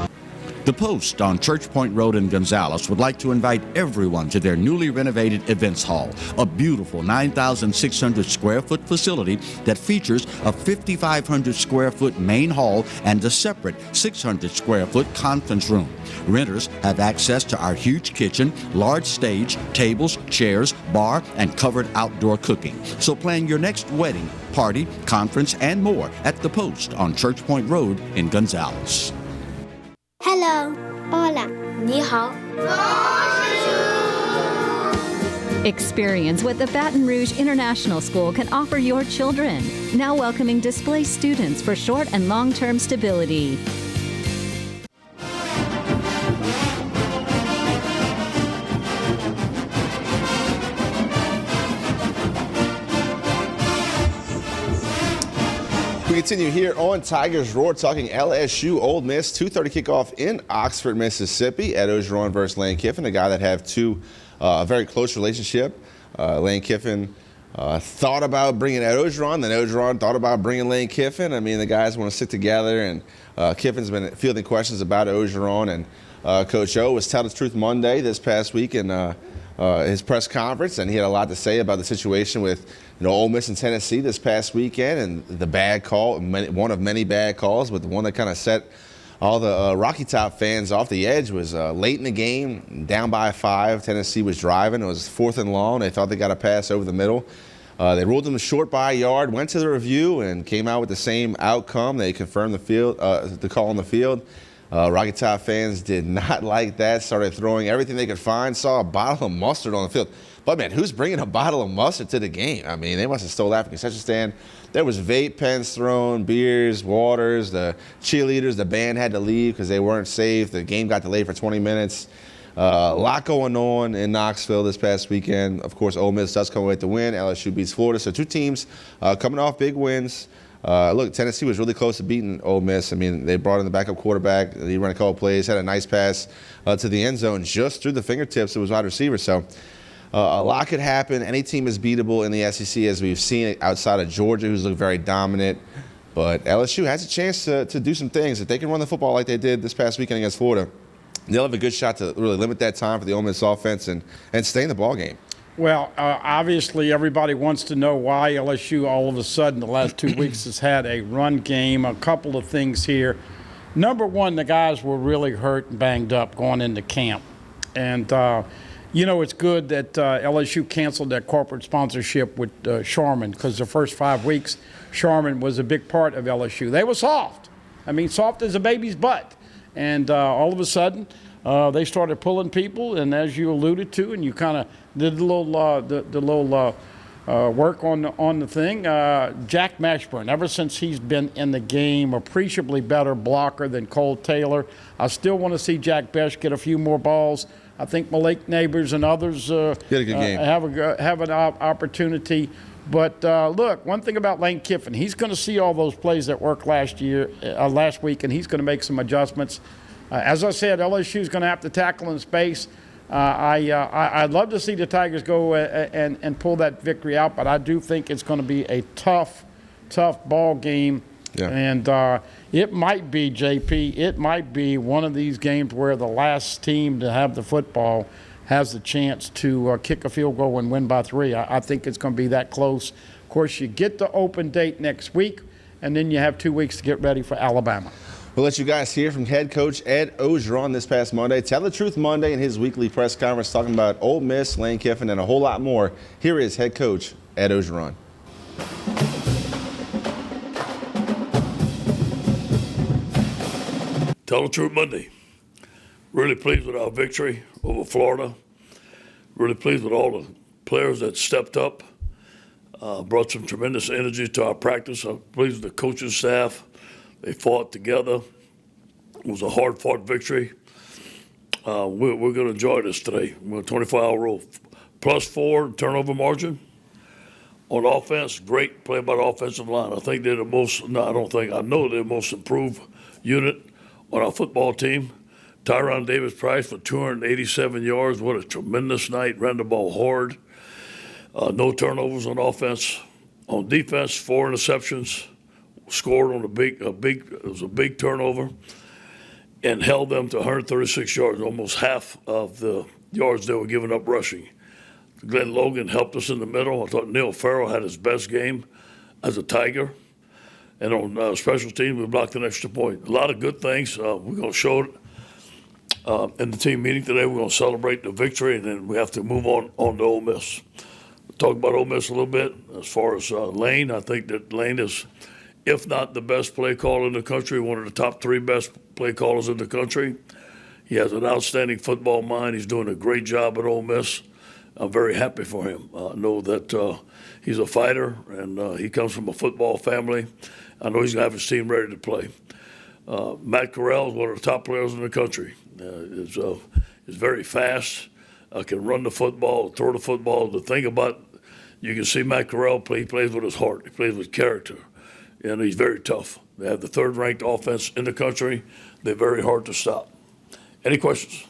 The Post on Church Point Road in Gonzales would like to invite everyone to their newly renovated events hall, a beautiful 9,600 square foot facility that features a 5,500 square foot main hall and a separate 600 square foot conference room. Renters have access to our huge kitchen, large stage, tables, chairs, bar, and covered outdoor cooking. So plan your next wedding, party, conference, and more at The Post on Church Point Road in Gonzales. Hello. Hola. 你好. Experience what the Baton Rouge International School can offer your children. Now welcoming displaced students for short and long-term stability. We continue here on Tigers Roar, talking LSU Ole Miss. 2:30 kickoff in Oxford, Mississippi. Ed Ogeron versus Lane Kiffin, a guy that have a very close relationship. Lane Kiffin thought about bringing Ed Ogeron, then Ogeron thought about bringing Lane Kiffin. I mean, the guys want to sit together, and Kiffin's been fielding questions about Ogeron, and Coach O was Tell the Truth Monday this past week in his press conference, and he had a lot to say about the situation with Ole Miss and Tennessee this past weekend, and the bad call, one of many bad calls, but the one that kind of set all the Rocky Top fans off the edge was late in the game, down by 5. Tennessee was driving. It was 4th and long. They thought they got a pass over the middle. They ruled them short by a yard, went to the review, and came out with the same outcome. They confirmed the call on the field. Rocky Top fans did not like that, started throwing everything they could find, saw a bottle of mustard on the field. But, man, who's bringing a bottle of mustard to the game? I mean, they must have stole that from the concession stand. There was vape pens thrown, beers, waters. The cheerleaders, the band had to leave because they weren't safe. The game got delayed for 20 minutes. A lot going on in Knoxville this past weekend. Of course, Ole Miss does come away with the win. LSU beats Florida. So two teams coming off big wins. Look, Tennessee was really close to beating Ole Miss. I mean, they brought in the backup quarterback. He ran a couple plays, had a nice pass to the end zone just through the fingertips of his wide receiver. So a lot could happen. Any team is beatable in the SEC, as we've seen outside of Georgia, who's looked very dominant. But LSU has a chance to do some things. If they can run the football like they did this past weekend against Florida, they'll have a good shot to really limit that time for the Ole Miss offense and stay in the ball game. Well, obviously everybody wants to know why LSU all of a sudden the last 2 weeks has had a run game. A couple of things here. Number one, the guys were really hurt and banged up going into camp. And, it's good that LSU canceled that corporate sponsorship with Charmin, because the first 5 weeks, Charmin was a big part of LSU. They were soft. I mean, soft as a baby's butt. And all of a sudden, they started pulling people, and as you alluded to, and you kind of did the little work on the thing. Jack Mashburn, ever since he's been in the game, appreciably better blocker than Cole Taylor. I still want to see Jack Besh get a few more balls. I think Malik Neighbors and others have an opportunity. But look, one thing about Lane Kiffin, he's going to see all those plays that worked last week, and he's going to make some adjustments. As I said, LSU is going to have to tackle in space. I'd love to see the Tigers go and pull that victory out, but I do think it's going to be a tough ball game. Yeah. And it might be, JP, it might be one of these games where the last team to have the football has the chance to kick a field goal and win by 3. I think it's going to be that close. Of course, you get the open date next week, and then you have 2 weeks to get ready for Alabama. We'll let you guys hear from head coach Ed Ogeron this past Monday. Tell the Truth Monday in his weekly press conference, talking about Ole Miss, Lane Kiffin, and a whole lot more. Here is head coach Ed Ogeron. Tell the Truth Monday. Really pleased with our victory over Florida. Really pleased with all the players that stepped up, brought some tremendous energy to our practice. I'm pleased with the coaching staff. They fought together. It was a hard-fought victory. We're going to enjoy this today. We're a 24-hour rule. +4 turnover margin. On offense, great play by the offensive line. I think they're the most, no, I don't think, I know they're the most improved unit on our football team. Tyron Davis-Price for 287 yards. What a tremendous night. Ran the ball hard. No turnovers on offense. On defense, 4 interceptions. Scored on it was a big turnover, and held them to 136 yards, almost half of the yards they were giving up rushing. Glenn Logan helped us in the middle. I thought Neil Farrell had his best game as a Tiger. And on special teams, we blocked an extra point. A lot of good things. We're going to show it in the team meeting today. We're going to celebrate the victory, and then we have to move on to Ole Miss. We'll talk about Ole Miss a little bit. As far as Lane, I think that Lane is, if not the best play caller in the country, one of the top 3 best play callers in the country. He has an outstanding football mind. He's doing a great job at Ole Miss. I'm very happy for him. I know that he's a fighter, and he comes from a football family. I know he's going to have his team ready to play. Matt Corral is one of the top players in the country. Is very fast, can run the football, throw the football. The thing about, you can see Matt Corral play, he plays with his heart. He plays with character, and he's very tough. They have the third-ranked offense in the country. They're very hard to stop. Any questions?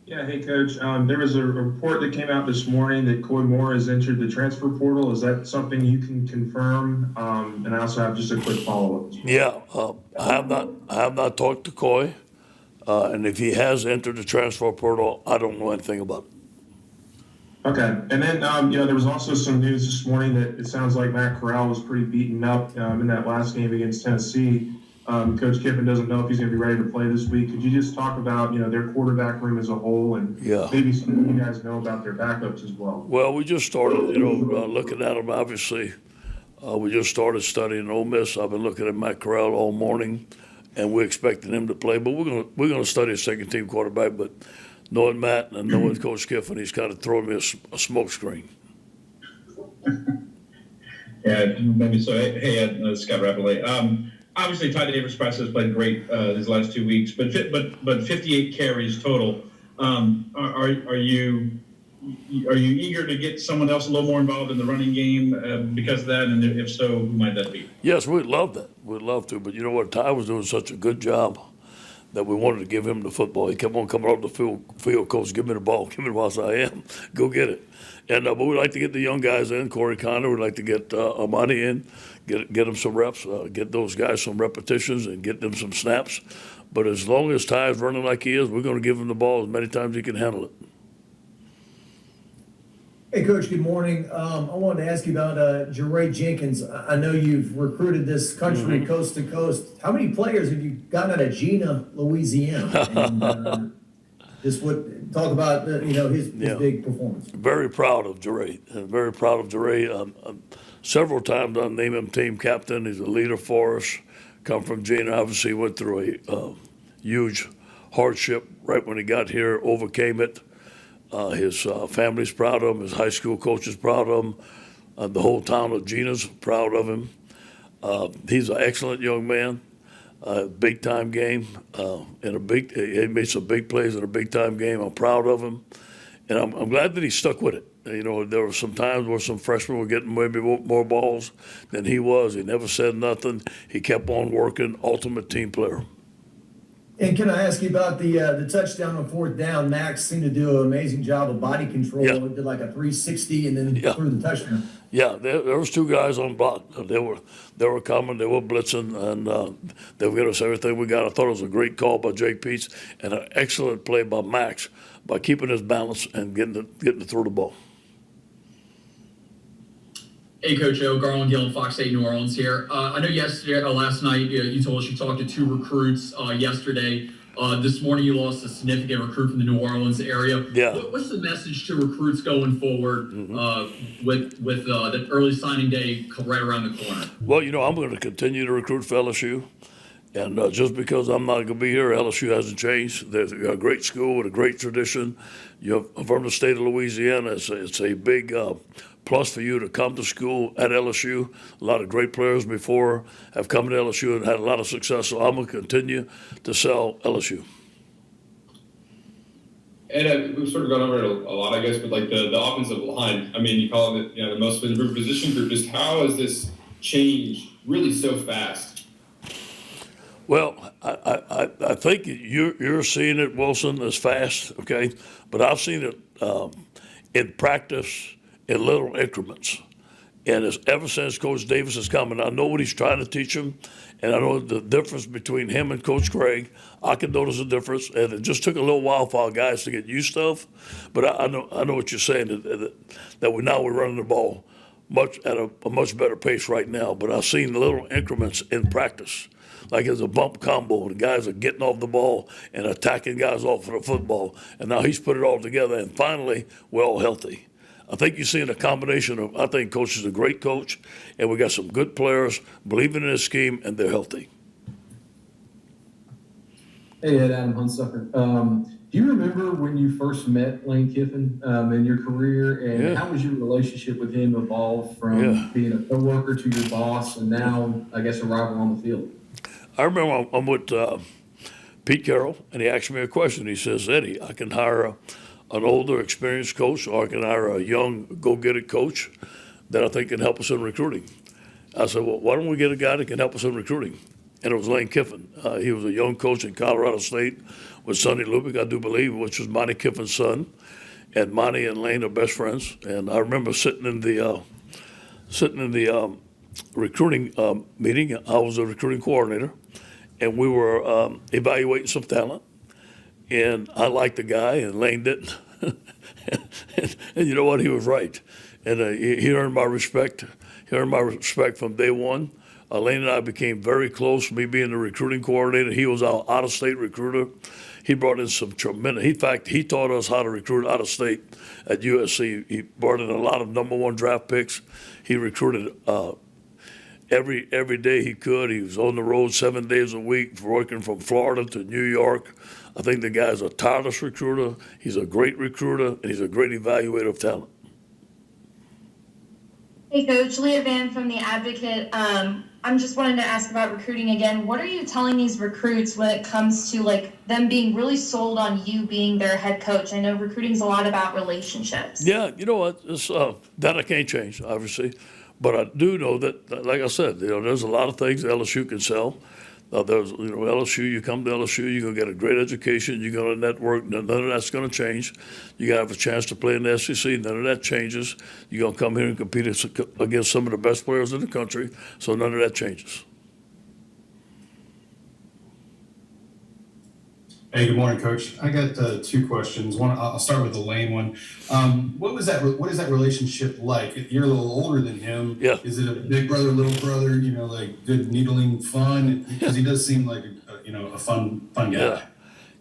Yeah, hey, Coach. There was a report that came out this morning that Coy Moore has entered the transfer portal. Is that something you can confirm? And I also have just a quick follow-up. Yeah, I have not talked to Coy, and if he has entered the transfer portal, I don't know anything about it. Okay, and then there was also some news this morning that it sounds like Matt Corral was pretty beaten up in that last game against Tennessee. Coach Kiffin doesn't know if he's going to be ready to play this week. Could you just talk about their quarterback room as a whole, and maybe something you guys know about their backups as well? Well, we just started, looking at them. Obviously, we just started studying Ole Miss. I've been looking at Matt Corral all morning, and we're expecting him to play. But we're gonna study a second team quarterback. But knowing Matt and knowing Coach Kiffin, he's kind of throwing me a smoke screen. Yeah, maybe so. Hey, Ed, Scott Rappelé. Obviously, Ty Davis Price has played great these last 2 weeks, but 58 carries total. Are you eager to get someone else a little more involved in the running game because of that? And if so, who might that be? Yes, we'd love that. We'd love to. But you know what? Ty was doing such a good job that we wanted to give him the football. He kept on coming off the field, Coach, give me the ball. Give me the ball. So I am. Go get it. And but we'd like to get the young guys in. Corey Connor, we'd like to get Amani in, get them some reps, get those guys some repetitions and get them some snaps. But as long as Ty is running like he is, we're going to give him the ball as many times as he can handle it. Hey, Coach, good morning. I wanted to ask you about Jeray Jenkins. I know you've recruited this country coast to coast. How many players have you gotten out of Gina, Louisiana? And just talk about his big performance. Very proud of Jeray. Very proud of Jeray. Several times I named him team captain. He's a leader for us. Come from Gina. Obviously went through a huge hardship right when he got here, overcame it. His family's proud of him. His high school coach is proud of him. The whole town of Gina's proud of him. He's an excellent young man. Big time game. He made some big plays in a big time game. I'm proud of him, and I'm glad that he stuck with it. There were some times where some freshmen were getting maybe more balls than he was. He never said nothing. He kept on working. Ultimate team player. And can I ask you about the touchdown on fourth down? Max seemed to do an amazing job of body control. Yeah. It did like a 360 and then threw the touchdown. Yeah, there was two guys on block. They were coming. They were blitzing, and they were giving us everything we got. I thought it was a great call by Jake Peets and an excellent play by Max by keeping his balance and getting to throw the ball. Hey, Coach O, Garland Gill, Fox 8 New Orleans here. I know last night you told us you talked to two recruits yesterday. This morning you lost a significant recruit from the New Orleans area. Yeah. What's the message to recruits going forward with the early signing day right around the corner? Well, I'm going to continue to recruit for LSU. And just because I'm not going to be here, LSU hasn't changed. They're a great school with a great tradition. You're from the state of Louisiana. It's a big plus for you to come to school at LSU. A lot of great players before have come to LSU and had a lot of success. So I'm going to continue to sell LSU. And we've sort of gone over it a lot, I guess, but like the offensive line, I mean, you call it the most improved position group. Just how has this changed really so fast? Well, I think you're seeing it, Wilson, as fast, okay? But I've seen it in practice in little increments. And ever since Coach Davis has come, and I know what he's trying to teach him, and I know the difference between him and Coach Craig. I can notice a difference, and it just took a little while for our guys to get used to it. But I know what you're saying, that we're running the ball at a much better pace right now. But I've seen little increments in practice. Like it's a bump combo, the guys are getting off the ball and attacking guys off of the football. And now he's put it all together, and finally, we're all healthy. I think you're seeing a combination of, I think Coach is a great coach, and we got some good players believing in his scheme, and they're healthy. Hey, Ed, Adam Hunsucker. Do you remember when you first met Lane Kiffin in your career, and how was your relationship with him evolve from being a coworker to your boss, and now, I guess, a rival on the field? I remember I'm with Pete Carroll, and he asked me a question. He says, Eddie, I can hire an older, experienced coach, or I can hire a young, go-get-it coach that I think can help us in recruiting. I said, well, why don't we get a guy that can help us in recruiting? And it was Lane Kiffin. He was a young coach in Colorado State with Sonny Lubick, I do believe, which was Monty Kiffin's son. And Monty and Lane are best friends. And I remember sitting in the recruiting meeting. I was a recruiting coordinator, and we were evaluating some talent. And I liked the guy, and Lane didn't. and you know what? He was right. And he earned my respect. He earned my respect from day one. Lane and I became very close, me being the recruiting coordinator. He was our out-of-state recruiter. He brought in some tremendous, in fact, he taught us how to recruit out of state at USC. He brought in a lot of number one draft picks. He recruited every day he could. He was on the road 7 days a week, working from Florida to New York. I think the guy's a tireless recruiter. He's a great recruiter, and he's a great evaluator of talent. Hey, Coach. Leah Van from The Advocate. I'm just wanting to ask about recruiting again. What are you telling these recruits when it comes to like them being really sold on you being their head coach? I know recruiting's a lot about relationships. Yeah, you know what? It's, that I can't change, obviously. But I do know that, like I said, there's a lot of things LSU can sell. There's, LSU, you come to LSU, you're going to get a great education, you're going to network, none of that's going to change. You're going to have a chance to play in the SEC, none of that changes. You're going to come here and compete against some of the best players in the country, so none of that changes. Hey, good morning, Coach. I got two questions. One, I'll start with the Lane one. What is that relationship like? You're a little older than him. Yeah. Is it a big brother, little brother? Like good needling fun? Because he does seem like a fun guy. Yeah.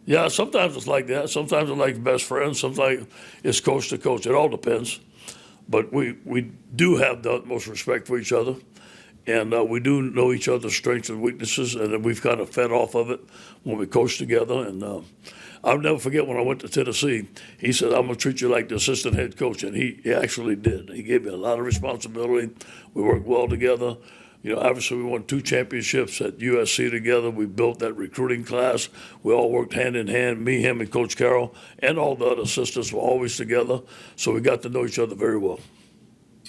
Yeah. Sometimes it's like that. Sometimes it's like best friends. Sometimes it's coach to coach. It all depends. But we do have the utmost respect for each other. And we do know each other's strengths and weaknesses, and then we've kind of fed off of it when we coach together. And I'll never forget when I went to Tennessee, he said, I'm going to treat you like the assistant head coach. And he actually did. He gave me a lot of responsibility. We worked well together. Obviously we won 2 championships at USC together. We built that recruiting class. We all worked hand in hand, me, him, and Coach Carroll, and all the other assistants were always together. So we got to know each other very well.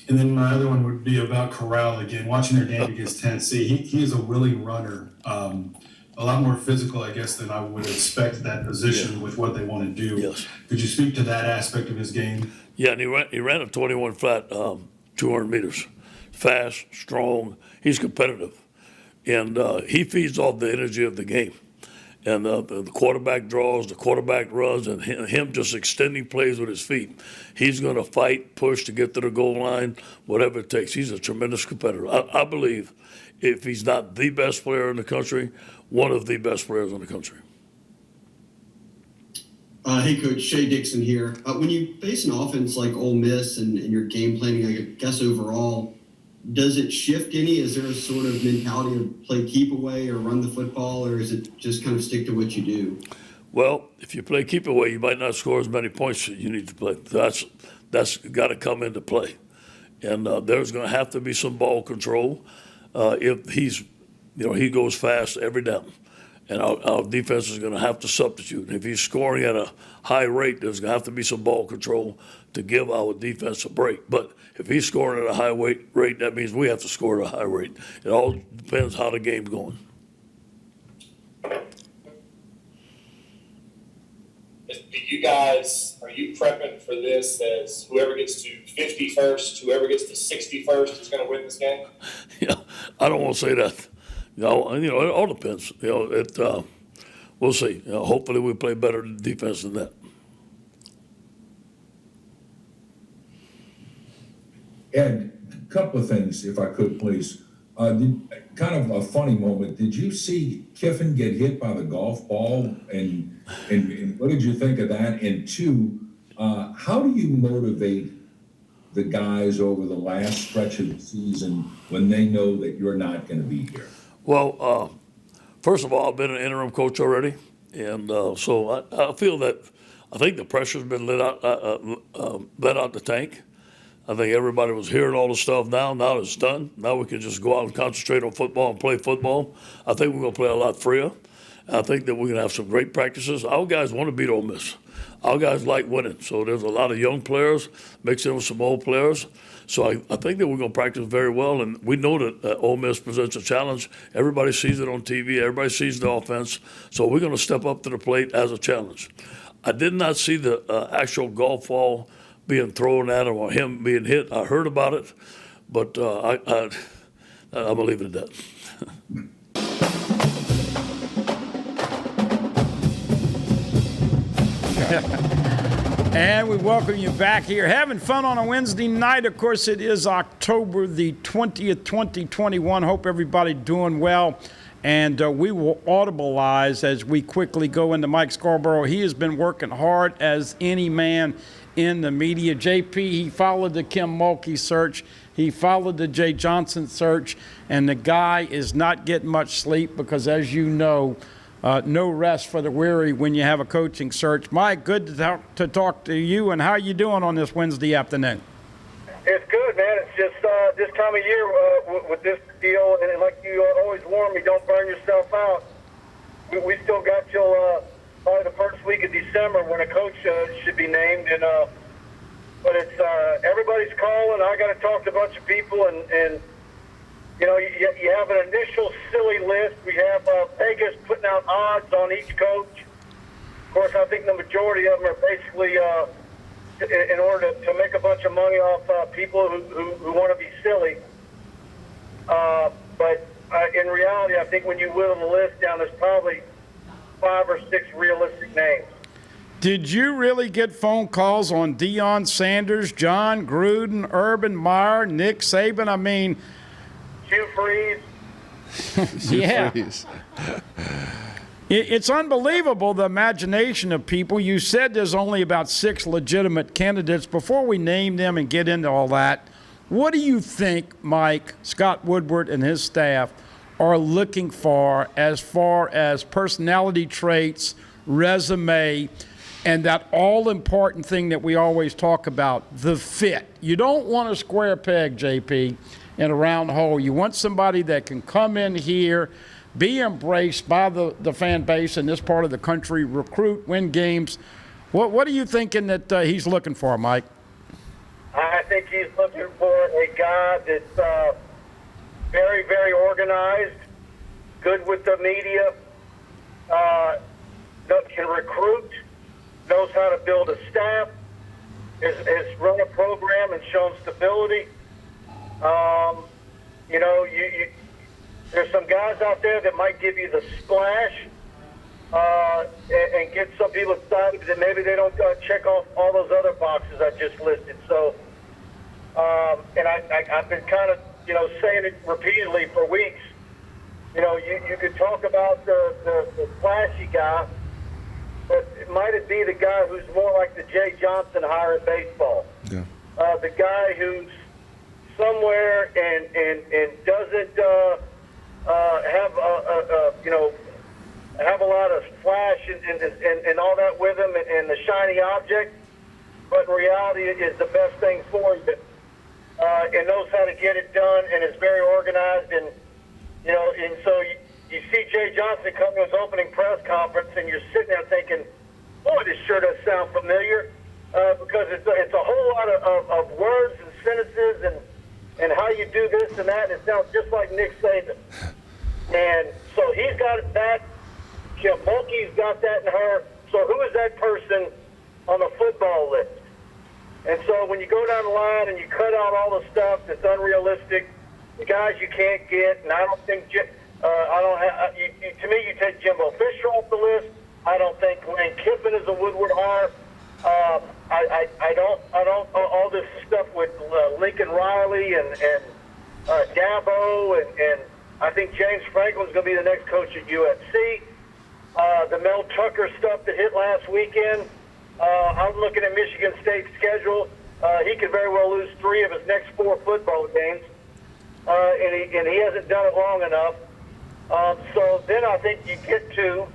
And then my other one would be about Corral again. Watching their game against Tennessee, he is a willing runner. A lot more physical, I guess, than I would expect at that position with what they want to do. Yes. Could you speak to that aspect of his game? Yeah, and he ran a 21 flat, 200 meters. Fast, strong. He's competitive. And he feeds off the energy of the game. And the quarterback draws, the quarterback runs, and him just extending plays with his feet. He's going to fight, push to get to the goal line, whatever it takes. He's a tremendous competitor. I believe if he's not the best player in the country, one of the best players in the country. Hey, Coach, Shea Dixon here. When you face an offense like Ole Miss and your game planning, I guess overall, does it shift any? Is there a sort of mentality of play keep away or run the football, or is it just kind of stick to what you do? Well, if you play keep away, you might not score as many points as you need to play. That's got to come into play. And there's going to have to be some ball control. If he goes fast every down. And our defense is going to have to substitute. And if he's scoring at a high rate, there's going to have to be some ball control to give our defense a break. But if he's scoring at a high rate, that means we have to score at a high rate. It all depends how the game's going. Are you prepping for this as whoever gets to 50 first, whoever gets to 60 first is going to win this game? Yeah, I don't want to say that. It all depends. We'll see. Hopefully we play better defense than that. Ed, a couple of things, if I could, please. Kind of a funny moment. Did you see Kiffin get hit by the golf ball? And what did you think of that? And two, how do you motivate the guys over the last stretch of the season when they know that you're not going to be here? Well, first of all, I've been an interim coach already, And so I feel that I think the pressure's been let out the tank. I think everybody was hearing all the stuff now. Now it's done. Now we can just go out and concentrate on football and play football. I think we're going to play a lot freer. I think that we're going to have some great practices. Our guys want to beat Ole Miss. Our guys like winning. So there's a lot of young players mixed in with some old players. So I think that we're going to practice very well. And we know that Ole Miss presents a challenge. Everybody sees it on TV. Everybody sees the offense. So we're going to step up to the plate as a challenge. I did not see the actual golf ball being thrown at him or him being hit. I heard about it, but I'm going to leave it at that. And we welcome you back here. Having fun on a Wednesday night. Of course, it is October the 20th, 2021. Hope everybody doing well. And we will audibilize as we quickly go into Mike Scarborough. He has been working hard as any man in the media. JP, he followed the Kim Mulkey search. He followed the Jay Johnson search. And the guy is not getting much sleep because, as you know, no rest for the weary when you have a coaching search. Mike, good to talk to you. And how are you doing on this Wednesday afternoon? It's good, man. It's just this time of year with this deal, and like you always warn me, don't burn yourself out. We still got till probably the first week of December when a coach should be named, and but it's everybody's calling. I got to talk to a bunch of people, and you know, you have an initial silly list. We have Vegas putting out odds on each coach. Of course, I think the majority of them are basically in order to make a bunch of money off people who want to be silly. But in reality, I think when you whittle the list down, there's probably 5 or 6 realistic names. Did you really get phone calls on Deion Sanders, John Gruden, Urban Meyer, Nick Saban? I mean, Hugh Freeze. Yeah. It's unbelievable, the imagination of people. You said there's only about 6 legitimate candidates. Before we name them and get into all that, what do you think Mike, Scott Woodward, and his staff are looking for as far as personality traits, resume, and that all-important thing that we always talk about, the fit? You don't want a square peg, JP, in a round hole. You want somebody that can come in here, be embraced by the fan base in this part of the country, recruit, win games. What are you thinking that he's looking for, Mike? I think he's looking for a guy that's very, very organized, good with the media, that can recruit, knows how to build a staff, has run a program and shown stability. You know, there's some guys out there that might give you the splash and get some people excited that maybe they don't check off all those other boxes I just listed. So, and I've been kind of, you know, saying it repeatedly for weeks. You know, you could talk about the flashy guy, but it might be the guy who's more like the Jay Johnson hire in baseball. Yeah. The guy who's somewhere and doesn't have you know, have a lot of flash and all that with him and the shiny object, but in reality it is the best thing for you, and knows how to get it done and is very organized. And you know, and so you see Jay Johnson come to his opening press conference and you're sitting there thinking, boy, this sure does sound familiar, because it's a whole lot of words and sentences and how you do this and that, and it sounds just like Nick Saban. And so he's got that. Kim Mulkey's got that in her. So who is that person on the football list? And so when you go down the line and you cut out all the stuff that's unrealistic, the guys you can't get, and I don't think to me you take Jimbo Fisher off the list. I don't think Lane Kiffin is a Woodward hire. I don't all this stuff with Lincoln Riley and Dabo and I think James Franklin's going to be the next coach at USC. The Mel Tucker stuff that hit last weekend, I'm looking at Michigan State's schedule. He could very well lose 3 of his next 4 football games, and he hasn't done it long enough. So then I think you get to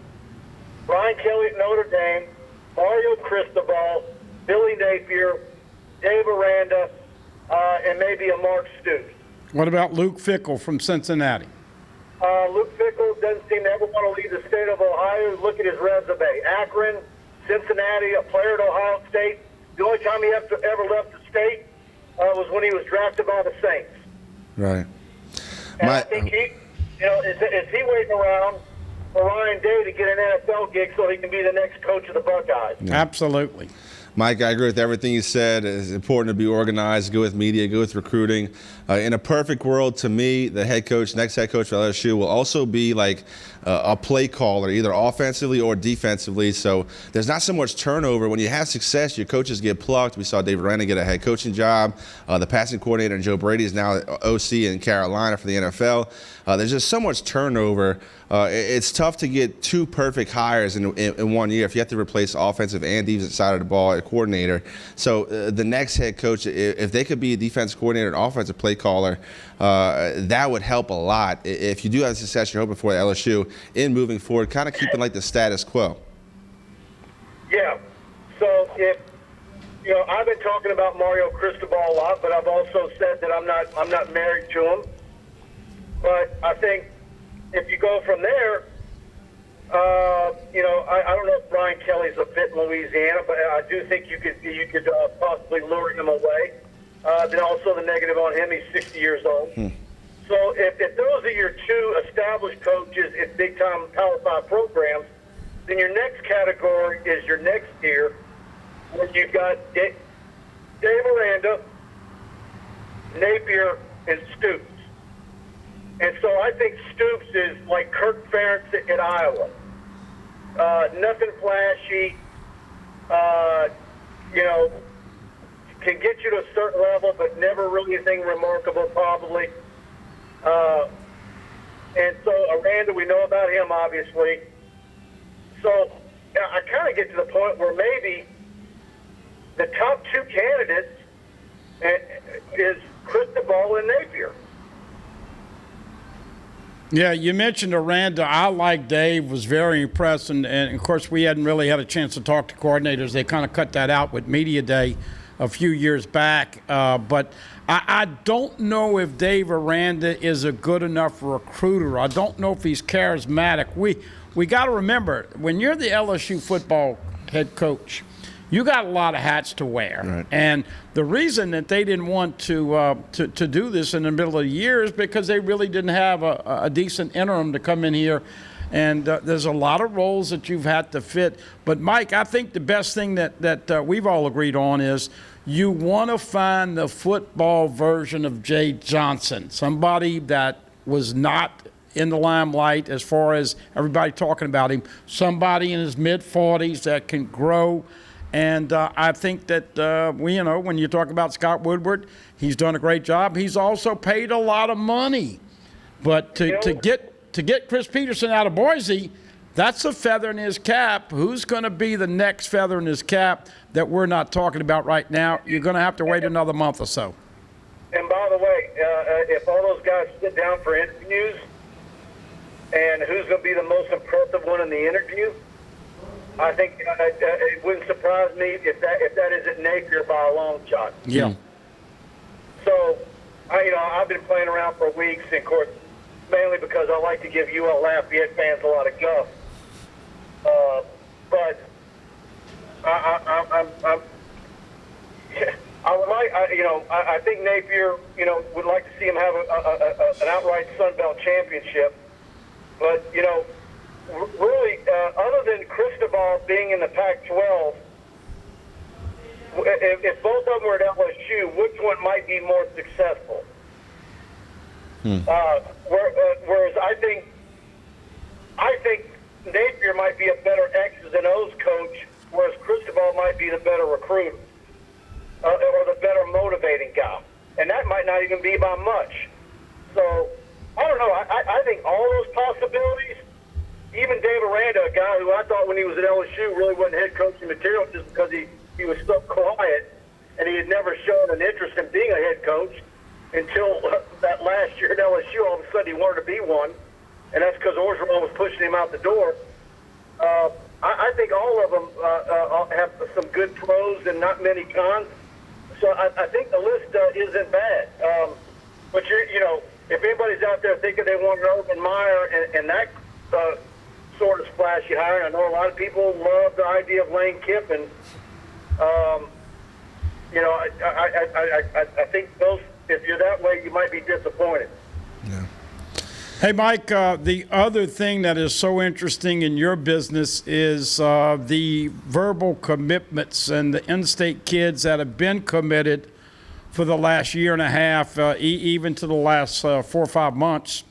Brian Kelly at Notre Dame, Mario Cristobal, Billy Napier, Dave Aranda, and maybe a Mark Stoops. What about Luke Fickell from Cincinnati? Luke Fickell doesn't seem to ever want to leave the state of Ohio. Look at his resume. Akron, Cincinnati, a player at Ohio State. The only time he ever left the state was when he was drafted by the Saints. Right. And I think is he waiting around for Ryan Day to get an NFL gig so he can be the next coach of the Buckeyes? Yeah. Absolutely. Mike, I agree with everything you said. It's important to be organized, go with media, go with recruiting. In a perfect world, to me, the next head coach for LSU will also be like a play caller, either offensively or defensively. So there's not so much turnover. When you have success, your coaches get plucked. We saw David Aranda get a head coaching job. The passing coordinator, Joe Brady, is now OC in Carolina for the NFL. There's just so much turnover. It's tough to get two perfect hires in 1 year if you have to replace offensive and defensive side of the ball at coordinator. So the next head coach, if they could be a defense coordinator and offensive play caller, that would help a lot. If you do have the success you're hoping for at LSU in moving forward, kind of keeping like the status quo. Yeah. So I've been talking about Mario Cristobal a lot, but I've also said that I'm not married to him. But I think if you go from there, I don't know if Brian Kelly's a fit in Louisiana, but I do think you could possibly lure him away. Then also the negative on him, he's 60 years old. So if those are your two established coaches in big-time Power 5 programs, then your next category is your next tier, where you've got Dave Aranda, Napier, and Stoops. And so I think Stoops is like Kirk Ferentz at Iowa. Nothing flashy, can get you to a certain level, but never really anything remarkable, probably. And so Aranda, we know about him, obviously. So I kind of get to the point where maybe the top two candidates is Cristobal and Napier. Yeah, you mentioned Aranda. I, like Dave, was very impressed. And of course, we hadn't really had a chance to talk to coordinators. They kind of cut that out with Media Day a few years back. But I don't know if Dave Aranda is a good enough recruiter. I don't know if he's charismatic. We got to remember, when you're the LSU football head coach, you got a lot of hats to wear. Right. And the reason that they didn't want to do this in the middle of the year is because they really didn't have a decent interim to come in here. And there's a lot of roles that you've had to fit. But, Mike, I think the best thing that we've all agreed on is you want to find the football version of Jay Johnson, somebody that was not in the limelight as far as everybody talking about him, somebody in his mid-40s that can grow. And I think that, when you talk about Scott Woodward, he's done a great job. He's also paid a lot of money. But to get Chris Peterson out of Boise, that's a feather in his cap. Who's going to be the next feather in his cap that we're not talking about right now? You're going to have to wait another month or so. And by the way, if all those guys sit down for interviews, and who's going to be the most impressive one in the interview, I think it wouldn't surprise me if that isn't Napier by a long shot. Yeah. So, I've been playing around for weeks, and of course, mainly because I like to give UL Lafayette fans a lot of guff. But I think Napier, would like to see him have an outright Sun Belt championship. But really, other than Cristobal being in the Pac-12, if both of them were at LSU, which one might be more successful? Whereas I think Napier might be a better X's and O's coach, whereas Cristobal might be the better recruiter or the better motivating guy, and that might not even be by much. So I don't know. I think all those possibilities. Even Dave Aranda, a guy who I thought when he was at LSU really wasn't head coaching material just because he was so quiet and he had never shown an interest in being a head coach until that last year at LSU. All of a sudden he wanted to be one, and that's because Orgeron was pushing him out the door. I think all of them have some good pros and not many cons. So I think the list isn't bad. But if anybody's out there thinking they want Urban Meyer and that sort of splashy hire, I know a lot of people love the idea of Lane Kiffin. I think those, if you're that way, you might be disappointed. Yeah. Hey, Mike, the other thing that is so interesting in your business is the verbal commitments and the in-state kids that have been committed for the last year and a half, even to the last 4 or 5 months.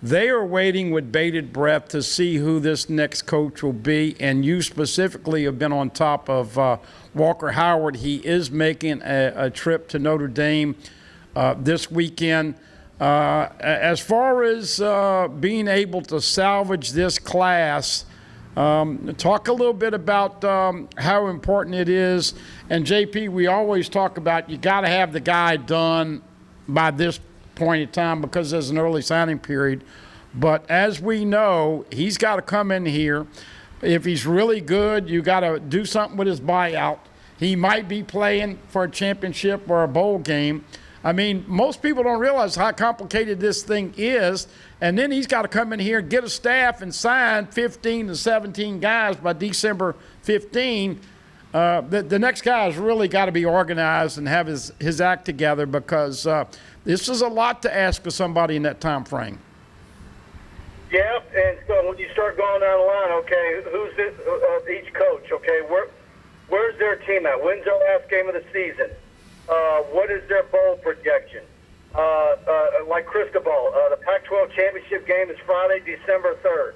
They are waiting with bated breath to see who this next coach will be, and you specifically have been on top of Walker Howard. He is making a trip to Notre Dame this weekend. As far as being able to salvage this class, talk a little bit about how important it is. And JP, we always talk about you got to have the guy done by this point in time because there's an early signing period. But as we know, he's got to come in here. If he's really good, you got to do something with his buyout. He might be playing for a championship or a bowl game. I mean, most people don't realize how complicated this thing is. And then he's got to come in here, get a staff, and sign 15 to 17 guys by December 15. The next guy's really got to be organized and have his act together because this is a lot to ask of somebody in that time frame. Yeah, and so when you start going down the line, okay, who's this, each coach? Okay, where's their team at? When's their last game of the season? What is their bowl projection? Like Cristobal, the Pac-12 championship game is Friday, December 3rd.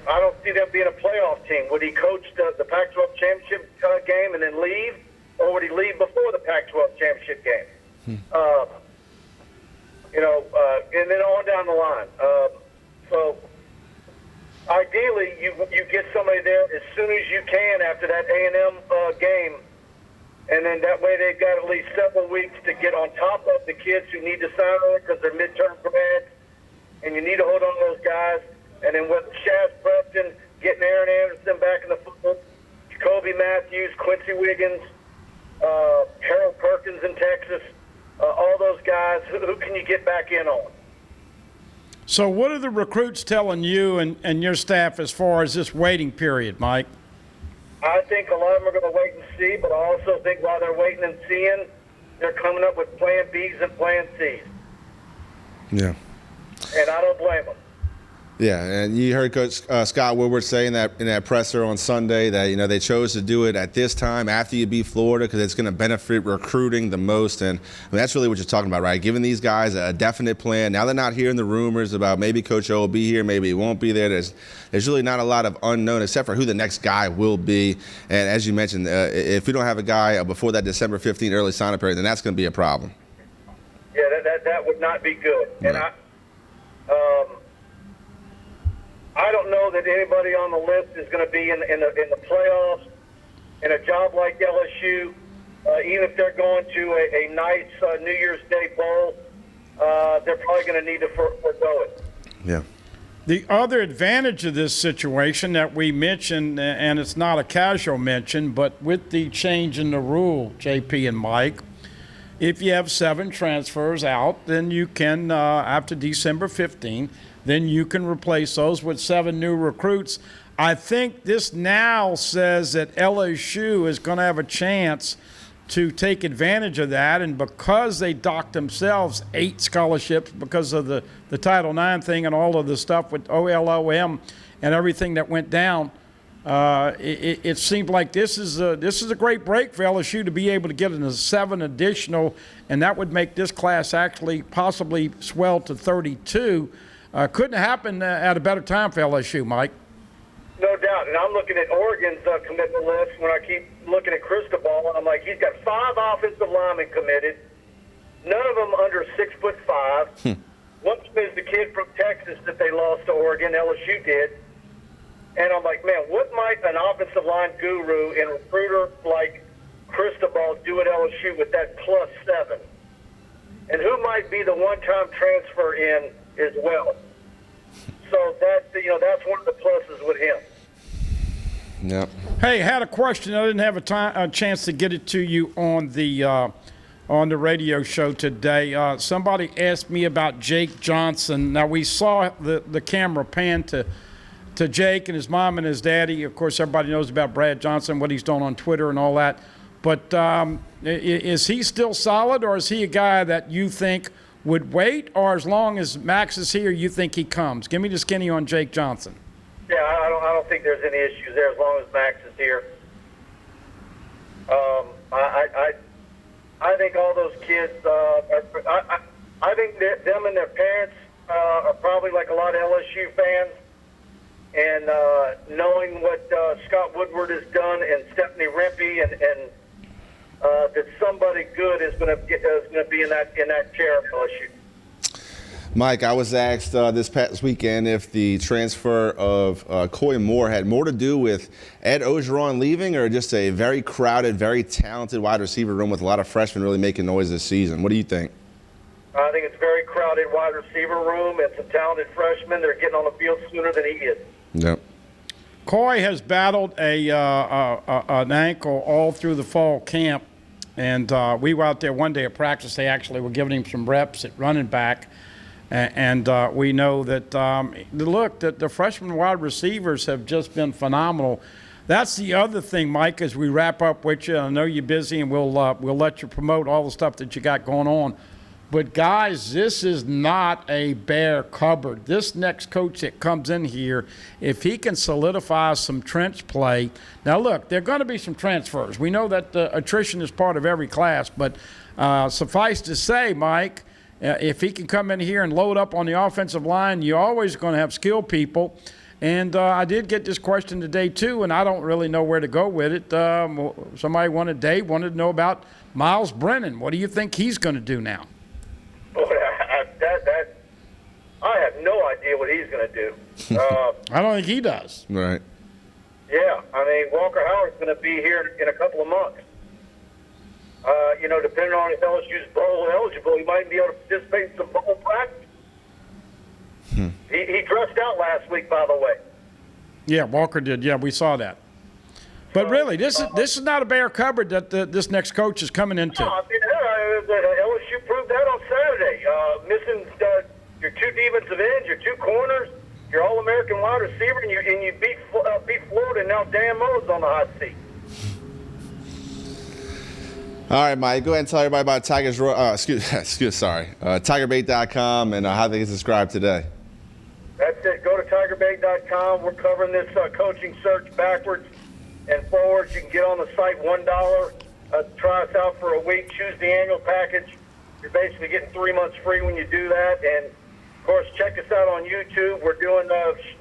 I don't see them being a playoff team. Would he coach the Pac-12 championship game and then leave, or would he leave before the Pac-12 championship game? And then on down the line. So ideally, you get somebody there as soon as you can after that A&M game, and then that way they've got at least several weeks to get on top of the kids who need to sign on because they're midterm grads, and you need to hold on to those guys. And then with Shaz Preston, getting Aaron Anderson back in the football, Jacoby Matthews, Quincy Wiggins, Harold Perkins in Texas, all those guys, who can you get back in on? So what are the recruits telling you and your staff as far as this waiting period, Mike? I think a lot of them are going to wait and see, but I also think while they're waiting and seeing, they're coming up with plan Bs and plan Cs. Yeah. And I don't blame them. Yeah, and you heard Coach Scott Woodward saying that in that presser on Sunday that, they chose to do it at this time after you beat Florida because it's going to benefit recruiting the most. And that's really what you're talking about, right? Giving these guys a definite plan. Now they're not hearing the rumors about maybe Coach O will be here, maybe he won't be there. There's really not a lot of unknown except for who the next guy will be. And as you mentioned, if we don't have a guy before that December 15 early sign-up period, then that's going to be a problem. Yeah, that would not be good. Right. And I don't know that anybody on the list is going to be in the playoffs. In a job like LSU, even if they're going to a nice New Year's Day bowl, they're probably going to need to forego it. Yeah. The other advantage of this situation that we mentioned, and it's not a casual mention, but with the change in the rule, JP and Mike, if you have 7 transfers out, then you can, after December 15, then you can replace those with 7 new recruits. I think this now says that LSU is going to have a chance to take advantage of that, and because they docked themselves 8 scholarships because of the Title IX thing and all of the stuff with OLOM and everything that went down, it seemed like this is a great break for LSU to be able to get into 7 additional, and that would make this class actually possibly swell to 32. Couldn't happen at a better time for LSU, Mike. No doubt. And I'm looking at Oregon's commitment list when I keep looking at Cristobal, and I'm like, he's got 5 offensive linemen committed, none of them under 6'5". One of them is the kid from Texas that they lost to Oregon, LSU did. And I'm like, man, what might an offensive line guru and recruiter like Cristobal do at LSU with that +7? and who might be the one-time transfer in as well. So that's one of the pluses with him. Yep. Hey, had a question. I didn't have a chance to get it to you on the radio show today. Somebody asked me about Jake Johnson. Now, we saw the camera pan to Jake and his mom and his daddy. Of course, everybody knows about Brad Johnson, what he's done on Twitter and all that. But is he still solid, or is he a guy that you think would wait, or as long as Max is here, you think he comes? Give me the skinny on Jake Johnson. Yeah, I don't think there's any issues there as long as Max is here. I think all those kids. I think that them and their parents are probably like a lot of LSU fans, and knowing what Scott Woodward has done and Stephanie Rempe, and that somebody good is going to be in that chair at LSU. Mike, I was asked this past weekend if the transfer of Coy Moore had more to do with Ed Ogeron leaving or just a very crowded, very talented wide receiver room with a lot of freshmen really making noise this season. What do you think? I think it's a very crowded wide receiver room and some talented freshmen that are getting on the field sooner than he is. Yep. Coy has battled an ankle all through the fall camp, and we were out there one day at practice. They actually were giving him some reps at running back. And we know that, that the freshman wide receivers have just been phenomenal. That's the other thing, Mike, as we wrap up with you. I know you're busy, and we'll let you promote all the stuff that you got going on. But, guys, this is not a bare cupboard. This next coach that comes in here, if he can solidify some trench play. Now, look, there are going to be some transfers. We know that attrition is part of every class. But suffice to say, Mike, if he can come in here and load up on the offensive line, you're always going to have skilled people. And I did get this question today, too, and I don't really know where to go with it. Dave wanted to know about Miles Brennan. What do you think he's going to do now? I have no idea what he's going to do. I don't think he does. Right. Yeah, I mean, Walker Howard's going to be here in a couple of months. Depending on if LSU's bowl eligible, he might be able to participate in some bowl practice. He dressed out last week, by the way. Yeah, Walker did. Yeah, we saw that. But really, this is not a bare cupboard that this next coach is coming into. No, I mean, LSU proved that on Saturday. Missing your two defensive ends, your two corners, your All-American wide receiver, and you beat Florida, and now Dan Mo's on the hot seat. All right, Mike, go ahead and tell everybody about TigerBait.com and how they can subscribe today. That's it. Go to TigerBait.com. We're covering this coaching search backwards and forwards. You can get on the site $1. Try us out for a week. Choose the annual package. You're basically getting 3 months free when you do that. And, of course, check us out on YouTube. We're doing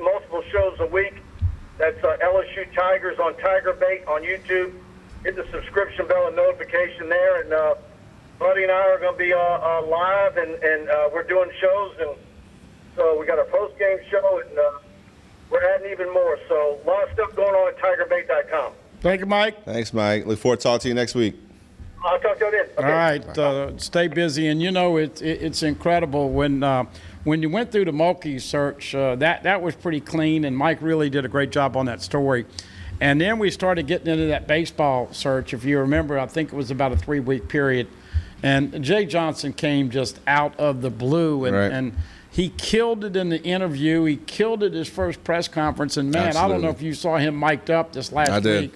multiple shows a week. That's LSU Tigers on Tiger Bait on YouTube. Hit the subscription bell and notification there. And Buddy and I are going to be live, and we're doing shows. And so we got our post-game show, and we're adding even more. So a lot of stuff going on at TigerBait.com. Thank you, Mike. Thanks, Mike. Look forward to talking to you next week. I'll talk to you then. Okay. All right. Stay busy. And, it's incredible when you went through the Mulkey search, that was pretty clean, and Mike really did a great job on that story. And then we started getting into that baseball search. If you remember, I think it was about a 3-week period. And Jay Johnson came just out of the blue, and he killed it in the interview. He killed it his first press conference. And, man, Absolutely. I don't know if you saw him mic'd up this last week.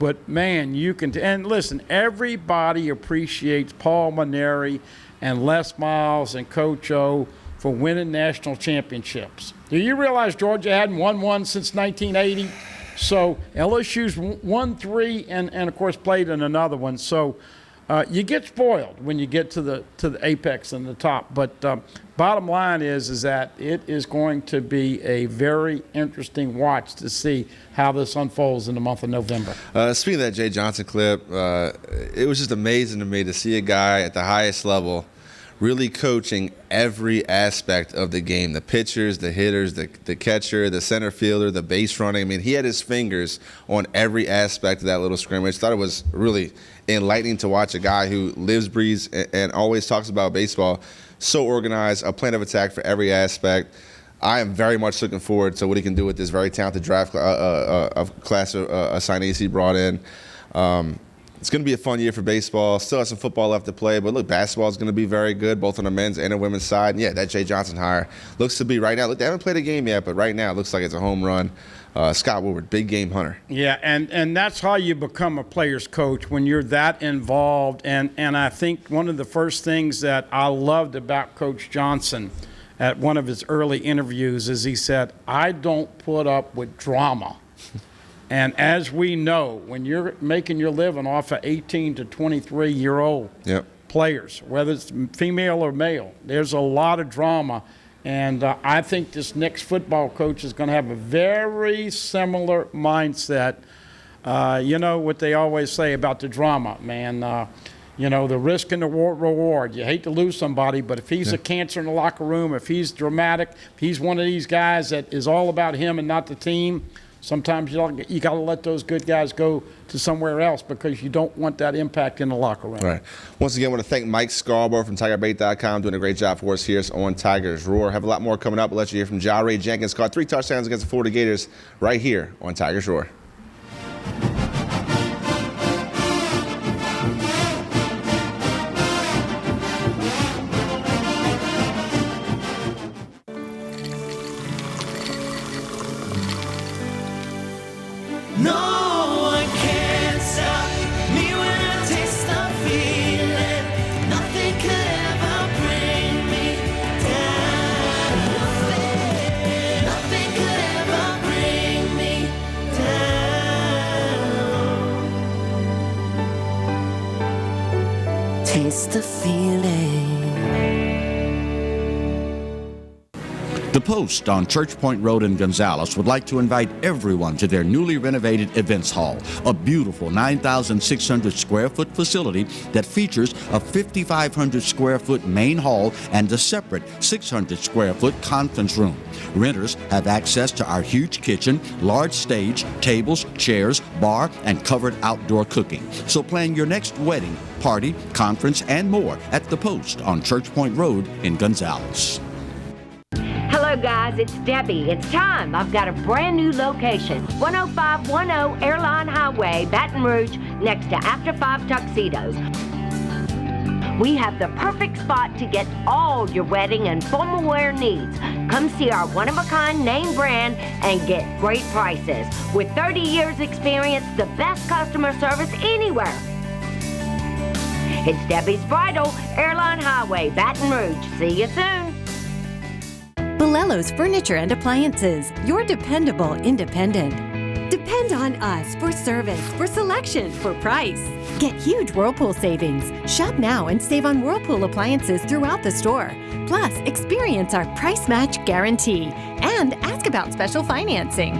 But, man, you can – and, listen, everybody appreciates Paul Maneri and Les Miles and Coach O for winning national championships. Do you realize Georgia hadn't won one since 1980? So LSU's won 3 and of course, played in another one. So you get spoiled when you get to the apex and the top. But bottom line is that it is going to be a very interesting watch to see how this unfolds in the month of November. Speaking of that Jay Johnson clip, it was just amazing to me to see a guy at the highest level really coaching every aspect of the game, the pitchers, the hitters, the catcher, the center fielder, the base running. I mean, he had his fingers on every aspect of that little scrimmage. Thought it was really enlightening to watch a guy who lives, breathes, and always talks about baseball, so organized, a plan of attack for every aspect. I am very much looking forward to what he can do with this very talented draft class of assignees he brought in. It's going to be a fun year for baseball. Still has some football left to play, but look, basketball is going to be very good, both on the men's and the women's side. And yeah, that Jay Johnson hire looks to be right now. Look, they haven't played a game yet, but right now it looks like it's a home run. Scott Woodward, big game hunter. Yeah, and that's how you become a player's coach, when you're that involved. And I think one of the first things that I loved about Coach Johnson at one of his early interviews is he said, I don't put up with drama. And as we know, when you're making your living off of 18 to 23-year-old players, whether it's female or male, there's a lot of drama. And I think this next football coach is going to have a very similar mindset. You know what they always say about the drama, man. You know, the risk and the reward. You hate to lose somebody, but if he's a cancer in the locker room, if he's dramatic, if he's one of these guys that is all about him and not the team, sometimes you got to let those good guys go to somewhere else because you don't want that impact in the locker room. Right. Once again, I want to thank Mike Scarborough from TigerBait.com, doing a great job for us here on Tigers Roar. Have a lot more coming up. We'll let you hear from Jaray Jenkins. Caught 3 touchdowns against the Florida Gators right here on Tigers Roar. Taste the feeling. The Post on Church Point Road in Gonzales would like to invite everyone to their newly renovated events hall, a beautiful 9,600 square foot facility that features a 5,500 square foot main hall and a separate 600 square foot conference room. Renters have access to our huge kitchen, large stage, tables, chairs, bar, and covered outdoor cooking. So plan your next wedding, party, conference, and more at The Post on Church Point Road in Gonzales. Hello guys, it's Debbie. It's time. I've got a brand new location. 10510 Airline Highway, Baton Rouge, next to After 5 Tuxedos. We have the perfect spot to get all your wedding and formal wear needs. Come see our one-of-a-kind name brand and get great prices. With 30 years experience, the best customer service anywhere. It's Debbie's Bridal, Airline Highway, Baton Rouge. See you soon. Bolello's Furniture and Appliances, your dependable independent. Depend on us for service, for selection, for price. Get huge Whirlpool savings. Shop now and save on Whirlpool appliances throughout the store. Plus, experience our price match guarantee and ask about special financing.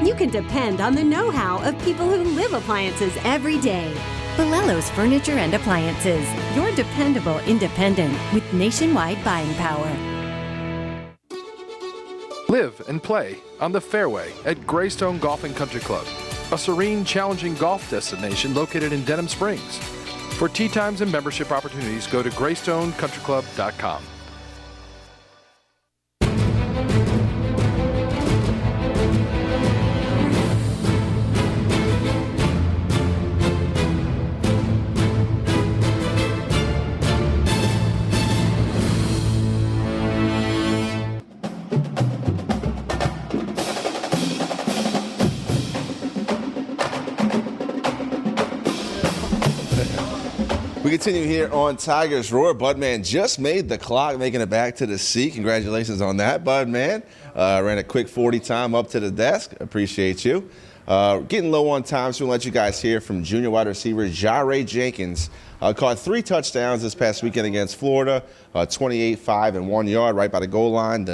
You can depend on the know-how of people who live appliances every day. Bolello's Furniture and Appliances, your dependable independent with nationwide buying power. Live and play on the fairway at Greystone Golf and Country Club, a serene, challenging golf destination located in Denham Springs. For tee times and membership opportunities, go to GreystoneCountryClub.com. We continue here on Tigers Roar. Budman just made the clock, making it back to the seat. Congratulations on that, Budman. Ran a quick 40 time up to the desk. Appreciate you. Getting low on time, so we'll let you guys hear from junior wide receiver Jaray Jenkins. Caught 3 touchdowns this past weekend against Florida, 28, 5, and 1 yard right by the goal line.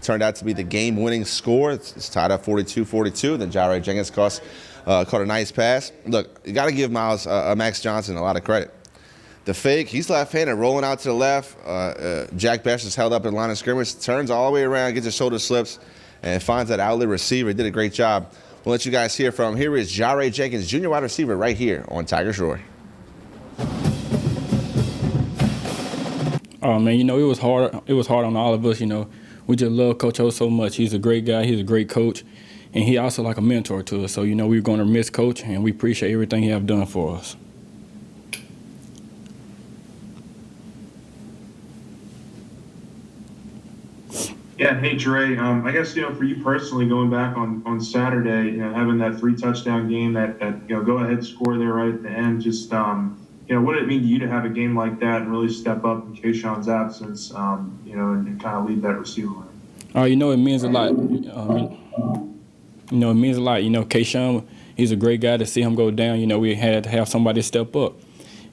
Turned out to be the game-winning score. It's tied up 42-42. Then Jaray Jenkins caught a nice pass. Look, you got to give Max Johnson a lot of credit. The fake, he's left-handed, rolling out to the left. Jack Best is held up in line of scrimmage, turns all the way around, gets his shoulder slips, and finds that outlet receiver. He did a great job. We'll let you guys hear from him. Here is Jaray Jenkins, junior wide receiver, right here on Tiger Shore. Oh man, it was hard. It was hard on all of us. We just love Coach O so much. He's a great guy. He's a great coach, and he also like a mentor to us. So we're going to miss Coach, and we appreciate everything he have done for us. Yeah, hey Dre. I guess for you personally, going back on Saturday, having that 3 touchdown game, that go ahead score there right at the end, just what did it mean to you to have a game like that and really step up in Kayshawn's absence, and kind of lead that receiver room? It means a lot. It means a lot. Kayshawn, he's a great guy. To see him go down, we had to have somebody step up.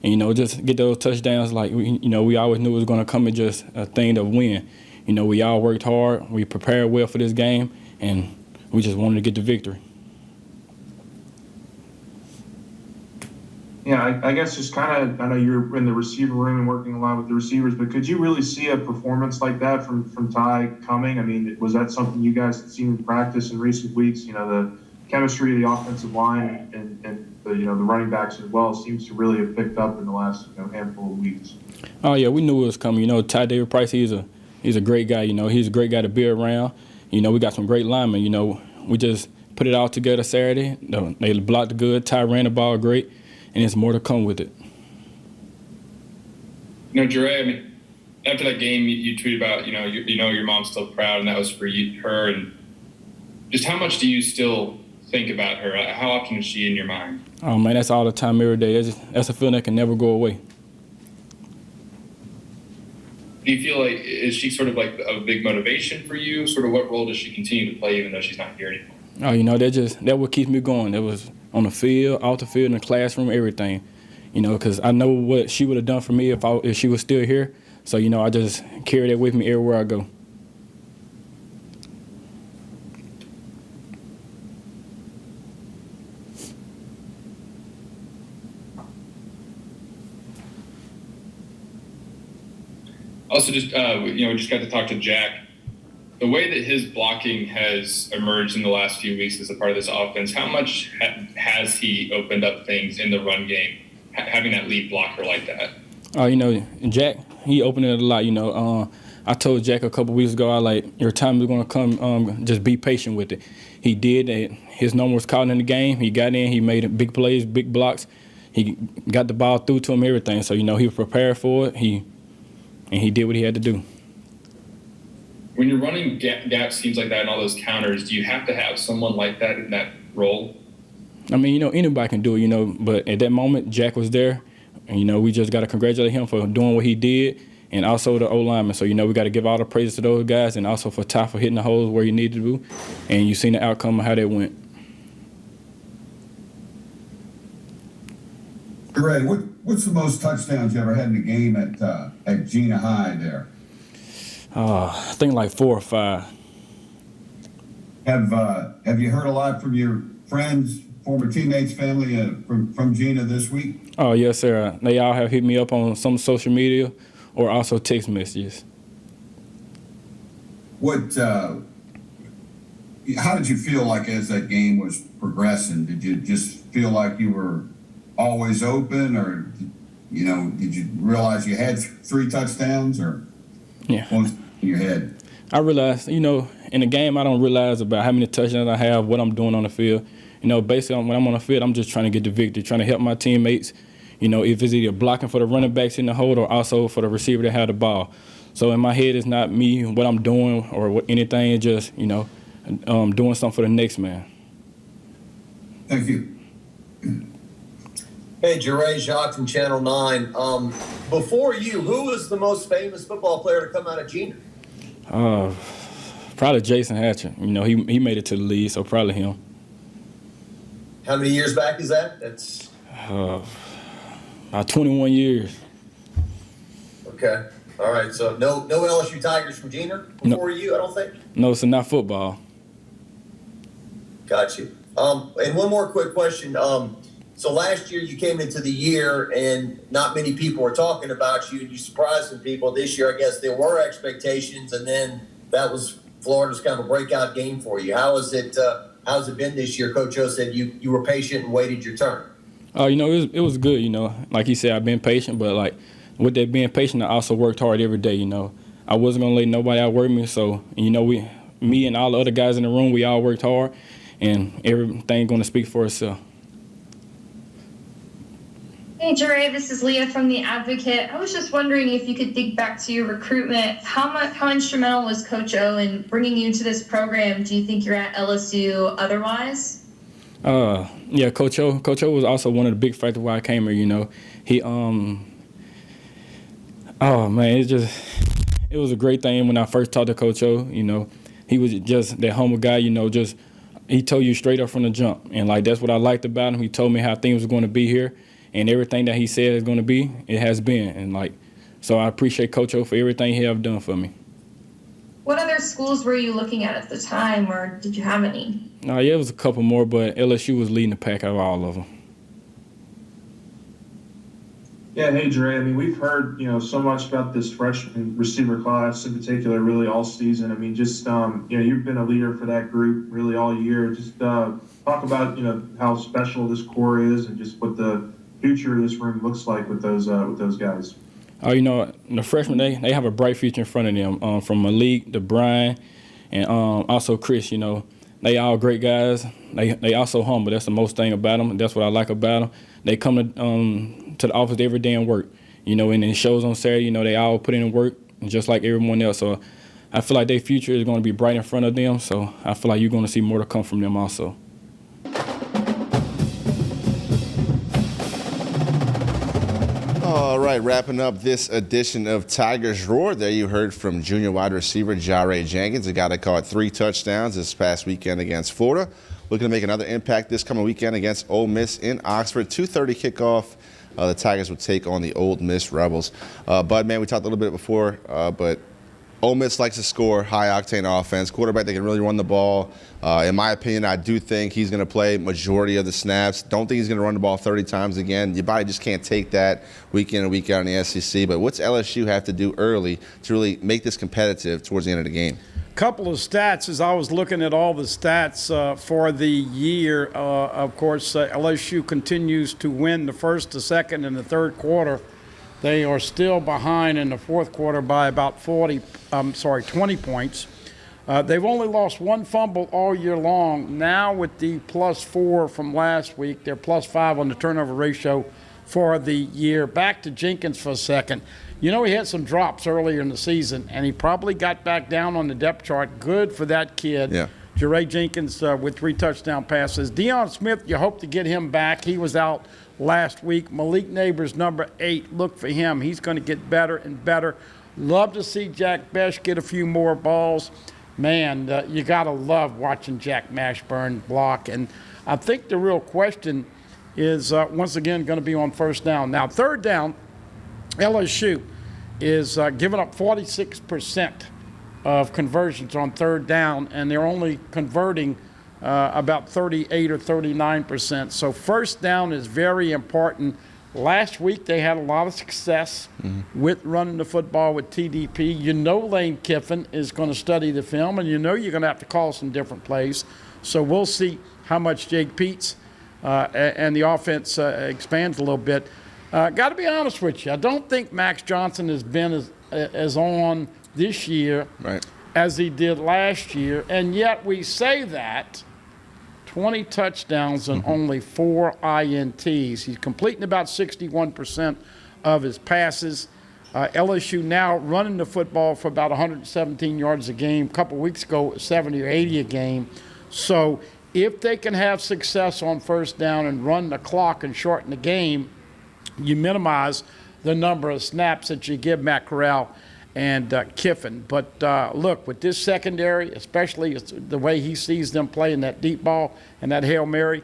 And, just get those touchdowns like, we always knew it was going to come in just a thing to win. We all worked hard. We prepared well for this game, and we just wanted to get the victory. Yeah, I guess just kind of, I know you're in the receiver room and working a lot with the receivers, but could you really see a performance like that from Ty coming? I mean, was that something you guys had seen in practice in recent weeks? The chemistry of the offensive line and the running backs as well seems to really have picked up in the last handful of weeks. Oh yeah, we knew it was coming. Ty David Price, he's a great guy. He's a great guy to be around. We got some great linemen. We just put it all together Saturday. They blocked good. Ty ran the ball great, and there's more to come with it. Jure, after that game, you tweeted about, your mom's still proud, and that was for her. And just how much do you still think about her? How often is she in your mind? Oh man, that's all the time, every day. That's a feeling that can never go away. Do you feel like, is she sort of like a big motivation for you? Sort of what role does she continue to play even though she's not here anymore? That what keeps me going. That was on the field, off the field, in the classroom, everything. Because I know what she would have done for me if she was still here. So, I just carry that with me everywhere I go. Also, just we just got to talk to Jack. The way that his blocking has emerged in the last few weeks as a part of this offense, how much has he opened up things in the run game, having that lead blocker like that? Jack, he opened it a lot. I told Jack a couple weeks ago, your time is going to come. Just be patient with it. He did. His number was caught in the game. He got in. He made big plays, big blocks. He got the ball through to him, everything. So he was prepared for it. And he did what he had to do. When you're running gap schemes like that and all those counters, do you have to have someone like that in that role? Anybody can do it, but at that moment, Jack was there. And, we just got to congratulate him for doing what he did, and also the O-lineman. So, we got to give all the praises to those guys, and also for Ty for hitting the holes where he needed to do. And you've seen the outcome of how that went. Ray, what's the most touchdowns you ever had in a game at Gina High there? I think 4 or 5. Have you heard a lot from your friends, former teammates, family from Gina this week? Oh yes, sir. They all have hit me up on some social media or also text messages. How did you feel like as that game was progressing? Did you just feel like you were always open, or did you realize you had 3 touchdowns, or what was in your head? I realized, in the game, I don't realize about how many touchdowns I have, what I'm doing on the field. Basically, when I'm on the field, I'm just trying to get the victory, trying to help my teammates. If it's either blocking for the running backs in the hold or also for the receiver to have the ball. So in my head, it's not me, what I'm doing or anything. It's just, doing something for the next man. Thank you. Hey, Jure Jacques from Channel 9. Before you, who was the most famous football player to come out of Gina? Probably Jason Hatcher. He made it to the league, so probably him. How many years back is that? That's about 21 years. Okay. All right. So no LSU Tigers from Gina before you, I don't think? No, so not football. Got you. And one more quick question. So last year you came into the year and not many people were talking about you, and you surprised some people. This year, I guess there were expectations, and then that was Florida's kind of a breakout game for you. How's it been this year? Coach O said you were patient and waited your turn. It was good. Like he said, I've been patient, but like with that being patient, I also worked hard every day. I wasn't gonna let nobody outwork me. So me and all the other guys in the room, we all worked hard, and everything gonna speak for itself. Hey, Jure, this is Leah from The Advocate. I was just wondering if you could think back to your recruitment. How instrumental was Coach O in bringing you to this program? Do you think you're at LSU otherwise? Yeah, Coach O was also one of the big factors why I came here. He oh man, it was a great thing when I first talked to Coach O. He was just that humble guy. He told you straight up from the jump, and like that's what I liked about him. He told me how things were going to be here. And everything that he said is going to be, it has been. And so I appreciate Coach O for everything he have done for me. What other schools were you looking at the time, or did you have any? Yeah, it was a couple more, but LSU was leading the pack out of all of them. Yeah, hey Dre. I mean, we've heard so much about this freshman receiver class in particular, really all season. I mean, just you've been a leader for that group really all year. Just talk about how special this core is, and just what the future of this room looks like with those guys. The freshmen, they have a bright future in front of them. From Malik to Brian, and also Chris. They all great guys. They also humble. That's the most thing about them. That's what I like about them. They come to the office every day and work. And it shows on Saturday. They all put in work, just like everyone else. So I feel like their future is going to be bright in front of them. So I feel like you're going to see more to come from them also. All right, wrapping up this edition of Tigers Roar. There you heard from junior wide receiver Jare Jenkins, a guy that caught 3 touchdowns this past weekend against Florida. Looking to make another impact this coming weekend against Ole Miss in Oxford. 2:30 kickoff. The Tigers will take on the Ole Miss Rebels. Bud, man, we talked a little bit before, but Ole Miss likes to score, high-octane offense. Quarterback that can really run the ball. In my opinion, I do think he's going to play majority of the snaps. Don't think he's going to run the ball 30 times again. Your body just can't take that week in and week out in the SEC. But what's LSU have to do early to really make this competitive towards the end of the game? Couple of stats as I was looking at all the stats for the year. Of course, LSU continues to win the first, the second, and the third quarter. They are still behind in the fourth quarter by about 20 points. They've only lost one fumble all year long. Now with the +4 from last week, they're +5 on the turnover ratio for the year. Back to Jenkins for a second. He had some drops earlier in the season, and he probably got back down on the depth chart. Good for that kid. Yeah. Jure Jenkins with 3 touchdown passes. Deion Smith, you hope to get him back. He was out last week. Malik Neighbors, number 8, look for him. He's going to get better and better. Love to see Jack Besh get a few more balls. Man, you got to love watching Jack Mashburn block. And I think the real question is, once again, going to be on first down. Now, third down, LSU is giving up 46% of conversions on third down, and they're only converting about 38 or 39%. So first down is very important. Last week they had a lot of success with running the football with TDP. Lane Kiffin is going to study the film, and you're going to have to call some different plays. So we'll see how much Jake Peets and the offense expands a little bit. Got to be honest with you, I don't think Max Johnson has been as on this year as he did last year, and yet we say that 20 touchdowns and only 4 INTs. He's completing about 61% of his passes. LSU now running the football for about 117 yards a game. A couple weeks ago, 70 or 80 a game. So if they can have success on first down and run the clock and shorten the game, you minimize the number of snaps that you give Matt Corral and Kiffin. But look, with this secondary, especially the way he sees them playing that deep ball and that Hail Mary,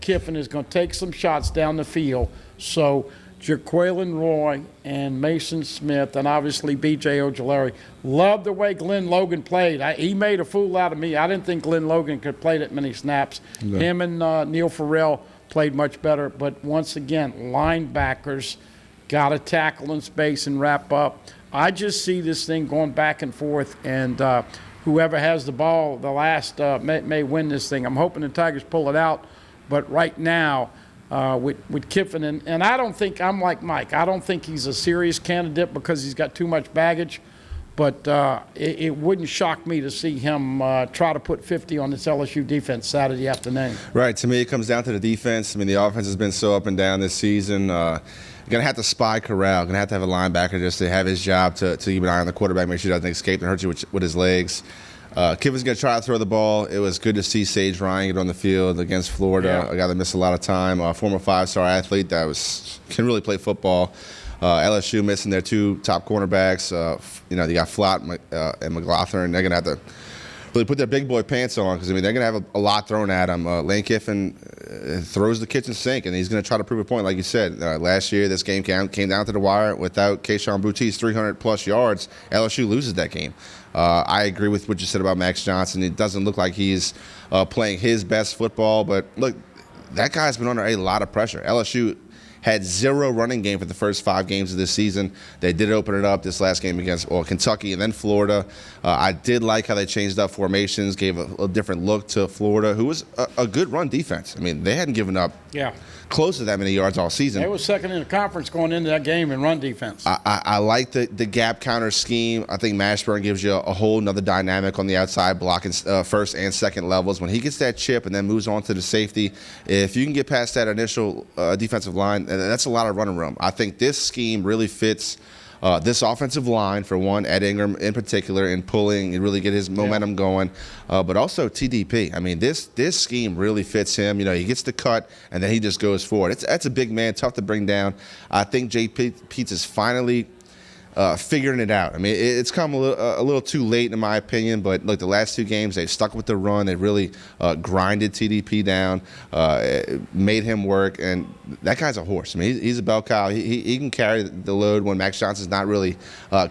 Kiffin is going to take some shots down the field. So Jaquelin Roy and Mason Smith and obviously B.J. Ojulari. Love the way Glenn Logan played. He made a fool out of me. I didn't think Glenn Logan could play that many snaps. Okay. Him and Neil Farrell played much better. But once again, linebackers got to tackle in space and wrap up. I just see this thing going back and forth, and whoever has the ball the last may win this thing. I'm hoping the Tigers pull it out, but right now with Kiffin, and I don't think, I'm like Mike, I don't think he's a serious candidate because he's got too much baggage, but it wouldn't shock me to see him try to put 50 on this LSU defense Saturday afternoon. Right. To me, it comes down to the defense. I mean, the offense has been so up and down this season. Going to have to spy Corral. Going to have a linebacker just to have his job to keep an eye on the quarterback, make sure he doesn't escape and hurt you with his legs. Kiffin's going to try to throw the ball. It was good to see Sage Ryan get on the field against Florida, a guy that missed a lot of time, a former 5-star athlete that can really play football. LSU missing their 2 top cornerbacks. They got Flott and McLaughlin. They're going to have to really put their big boy pants on because, they're going to have a lot thrown at him. Lane Kiffin throws the kitchen sink, and he's going to try to prove a point, like you said. Last year, this game came down to the wire. Without Keyshawn Boutte's 300-plus yards, LSU loses that game. I agree with what you said about Max Johnson. It doesn't look like he's playing his best football, but look, that guy's been under a lot of pressure. LSU had 0 running game for the first 5 games of this season. They did open it up this last game against Kentucky and then Florida. I did like how they changed up formations, gave a different look to Florida, who was a good run defense. They hadn't given up close to that many yards all season. They were second in the conference going into that game in run defense. I like the gap counter scheme. I think Mashburn gives you a whole nother dynamic on the outside, blocking first and second levels. When he gets that chip and then moves on to the safety, if you can get past that initial defensive line, that's a lot of running room. I think this scheme really fits this offensive line, for one, Ed Ingram in particular, in pulling and really get his momentum going, but also TDP. This scheme really fits him. He gets the cut, and then he just goes forward. That's a big man, tough to bring down. I think Jay Peets is finally figuring it out. It's come a little too late in my opinion, but look, the last 2 games they've stuck with the run. They really grinded TDP down, made him work, and that guy's a horse. He's a bell cow. He can carry the load when Max Johnson's not really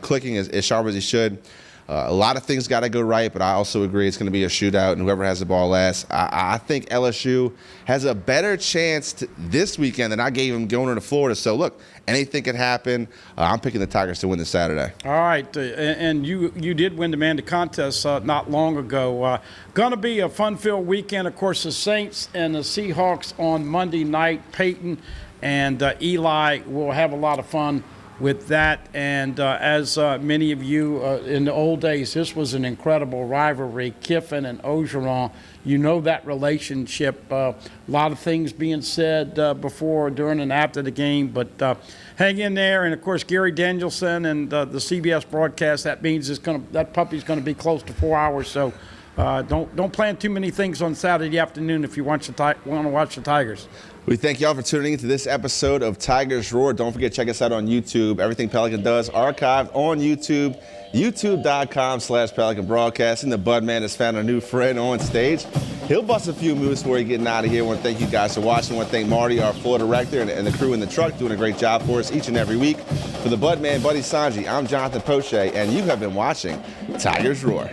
clicking as sharp as he should. A lot of things got to go right, but I also agree it's going to be a shootout, and whoever has the ball last. I think LSU has a better chance this weekend than I gave them going into Florida. So, look, anything can happen. I'm picking the Tigers to win this Saturday. All right, and you did win the Man to Contest not long ago. Going to be a fun-filled weekend. Of course, the Saints and the Seahawks on Monday night. Peyton and Eli will have a lot of fun with that, and as many of you in the old days, this was an incredible rivalry, Kiffin and Orgeron. That relationship, a lot of things being said before, during, and after the game, but hang in there. And of course, Gary Danielson and the CBS broadcast, that means that puppy's going to be close to 4 hours, so don't plan too many things on Saturday afternoon if you want to watch the Tigers. We thank y'all for tuning into this episode of Tigers Roar. Don't forget to check us out on YouTube. Everything Pelican does archived on YouTube, youtube.com/Pelican Broadcasting. The Budman has found a new friend on stage. He'll bust a few moves before he's getting out of here. I want to thank you guys for watching. I want to thank Marty, our floor director, and the crew in the truck doing a great job for us each and every week. For the Budman, Buddy Songy, I'm Jonathan Poche, and you have been watching Tigers Roar.